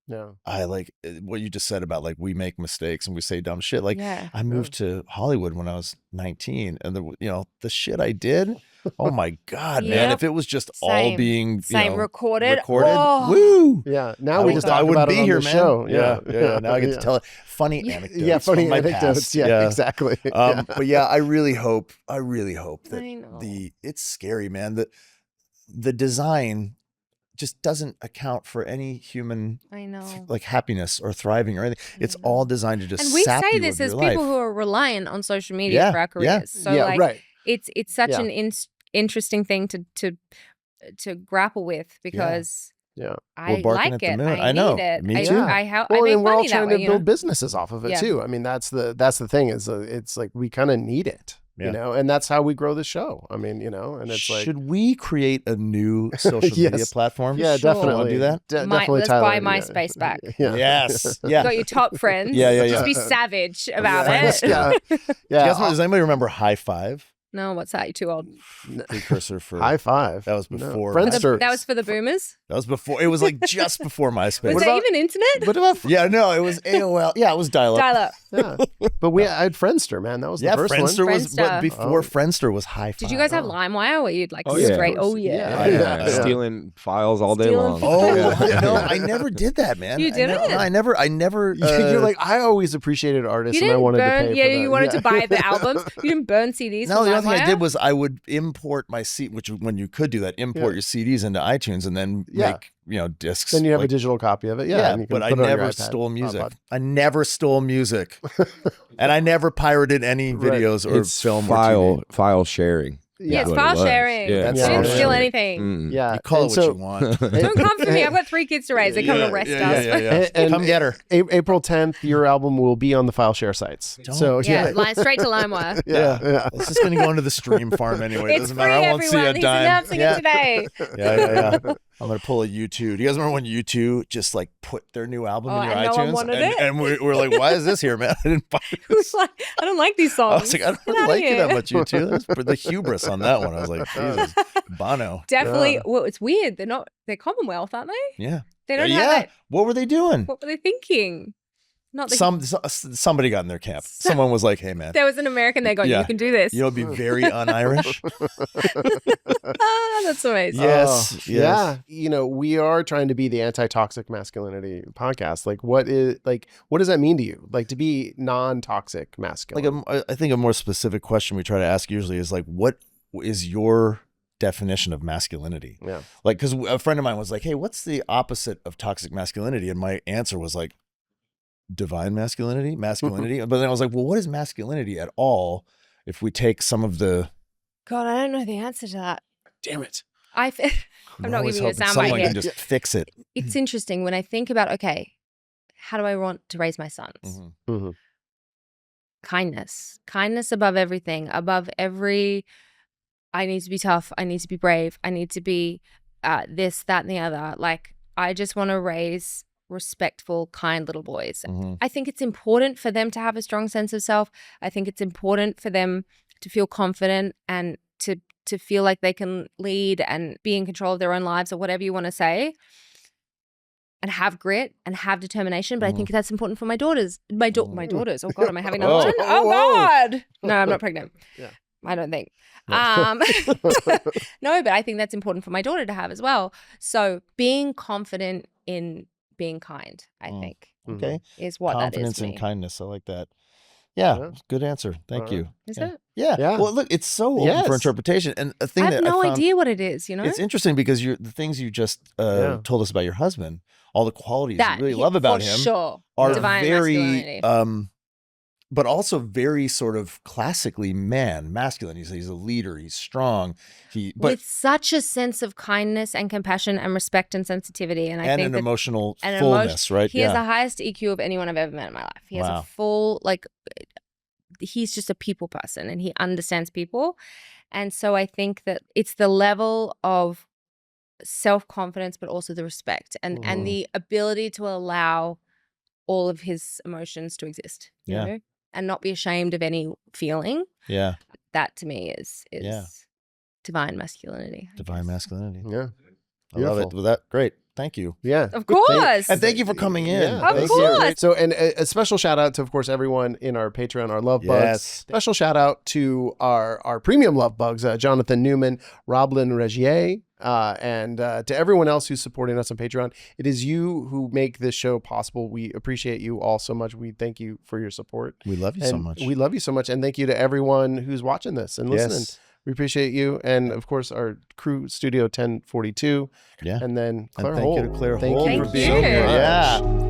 Man. I like what you just said about like, we make mistakes and we say dumb shit. Like, I moved to Hollywood when I was 19, and the shit I did. Oh my God, man! If it was just all being recorded. Woo! Yeah, now we just talk about it on the show. Yeah. Now I get to tell funny anecdotes. Yeah, funny from my anecdotes. past. Yeah, exactly. But I really hope that it's scary, man. That the design just doesn't account for any human like happiness or thriving or anything. It's all designed to just and we sap say you this of as your people life. who are reliant on social media for our careers. So it's such an interesting thing to grapple with, because I like it. I need it. Me too. And we're all trying to build businesses off of it too. I mean, that's the thing is it's like we kind of need it. And that's how we grow the show. I mean, and it's like, should we create a new social media platform? Yeah, definitely. Want to do that? Definitely. Let's buy MySpace back. Yes. Yeah. Got your top friends. Just be savage about it. Does anybody remember High Five? No, what's that? You're too old. Precursor for High Five. That was before. Friendster. That was for the boomers? That was before. It was like just before MySpace. Was there even internet? What about? It was AOL. Yeah, it was dial-up. Dial-up. But I had Friendster, man. That was the first Friendster one. was, but before Friendster was High Five. Did you guys have LimeWire where you'd like straight? Oh yeah. Stealing files all day long. No, I never did that, man. You didn't? I never. You're like, I always appreciated artists, and I wanted to pay for that. You wanted to buy the albums. You didn't burn CDs. No, the other thing I did was I would import my CD, which when you could do that, import your CDs into iTunes and then make discs. Then you have a digital copy of it. Yeah, but I never stole music. I never stole music, and I never pirated any videos or film or TV. File sharing. Yeah, it's file sharing. Yeah, you didn't steal anything. Yeah, you call it what you want. Don't come for me. I've got 3 kids to raise. They come to arrest us. And come get her. April 10th, your album will be on the file share sites. Line straight to LimeWire. It's just going to go into the stream farm anyway. It doesn't matter. I won't see a dime. He's announcing it today. Yeah. I'm going to pull a U2. Do you guys remember when U2 just like put their new album in your iTunes? No one wanted it? And we're like, why is this here, man? I didn't buy it. It was like, I don't like these songs. I was like, I don't really like you that much, U2. That's the hubris on that one. I was like, Jesus, Bono. Definitely. Well, it's weird. They're Commonwealth, aren't they? Yeah. They don't have it. What were they doing? What were they thinking? Not somebody got in their camp. Someone was like, hey, man. There was an American there going, you can do this. You'll be very un-Irish. That's amazing. Yes. Yeah. We are trying to be the anti-toxic masculinity podcast. Like, what does that mean to you? Like, to be non-toxic masculine? Like, I think a more specific question we try to ask usually is like, what is your definition of masculinity? Yeah. Like, because a friend of mine was like, hey, what's the opposite of toxic masculinity? And my answer was like, divine masculinity. But then I was like, well, what is masculinity at all if we take some of the... God, I don't know the answer to that. Damn it. I'm not giving you a soundbite someone here. can just fix it. It's interesting when I think about, okay, how do I want to raise my sons? Mm-hmm. kindness above everything, above every, I need to be tough, I need to be brave, I need to be this, that, and the other. Like, I just want to raise respectful, kind little boys. I think it's important for them to have a strong sense of self. I think it's important for them to feel confident and to feel like they can lead and be in control of their own lives, or whatever you want to say, and have grit and have determination. But I think that's important for my daughters. My daughters. Oh God, am I having another one? Oh God. No, I'm not pregnant. Yeah. I don't think. No, but I think that's important for my daughter to have as well. So being confident in being kind, I think, okay, is what confidence that is to and me. kindness. I like that. Yeah, good answer. Thank you. Is it? Yeah. Well, look, it's so open for interpretation, and a thing I that have no I found, idea what it is. You know, it's interesting because the things you just told us about your husband, all the qualities that you really love about him, are divine very, but also very sort of classically masculine. He's a leader. He's strong. With such a sense of kindness and compassion and respect and sensitivity, and I think an emotional fullness, right? He has the highest EQ of anyone I've ever met in my life. He has a full, like, he's just a people person, and he understands people. And so I think that it's the level of self-confidence, but also the respect and the ability to allow all of his emotions to exist. You know? And not be ashamed of any feeling. Yeah. That to me is divine masculinity. Divine masculinity. Yeah. I love it. Well, that great. Thank you. Yeah. Of course. And thank you for coming in. Yeah, of course. So, and a special shout out to, of course, everyone in our Patreon, our love bugs. Special shout out to our premium love bugs, Jonathan Newman, Roblin Regier, and to everyone else who's supporting us on Patreon. It is you who make this show possible. We appreciate you all so much. We thank you for your support. We love you so much. We love you so much. And thank you to everyone who's watching this and listening. We appreciate you. And of course, our crew, Studio 1042. Yeah. And then Claire Holt. Thank you to Claire Holt. Thank you for being here. Yeah.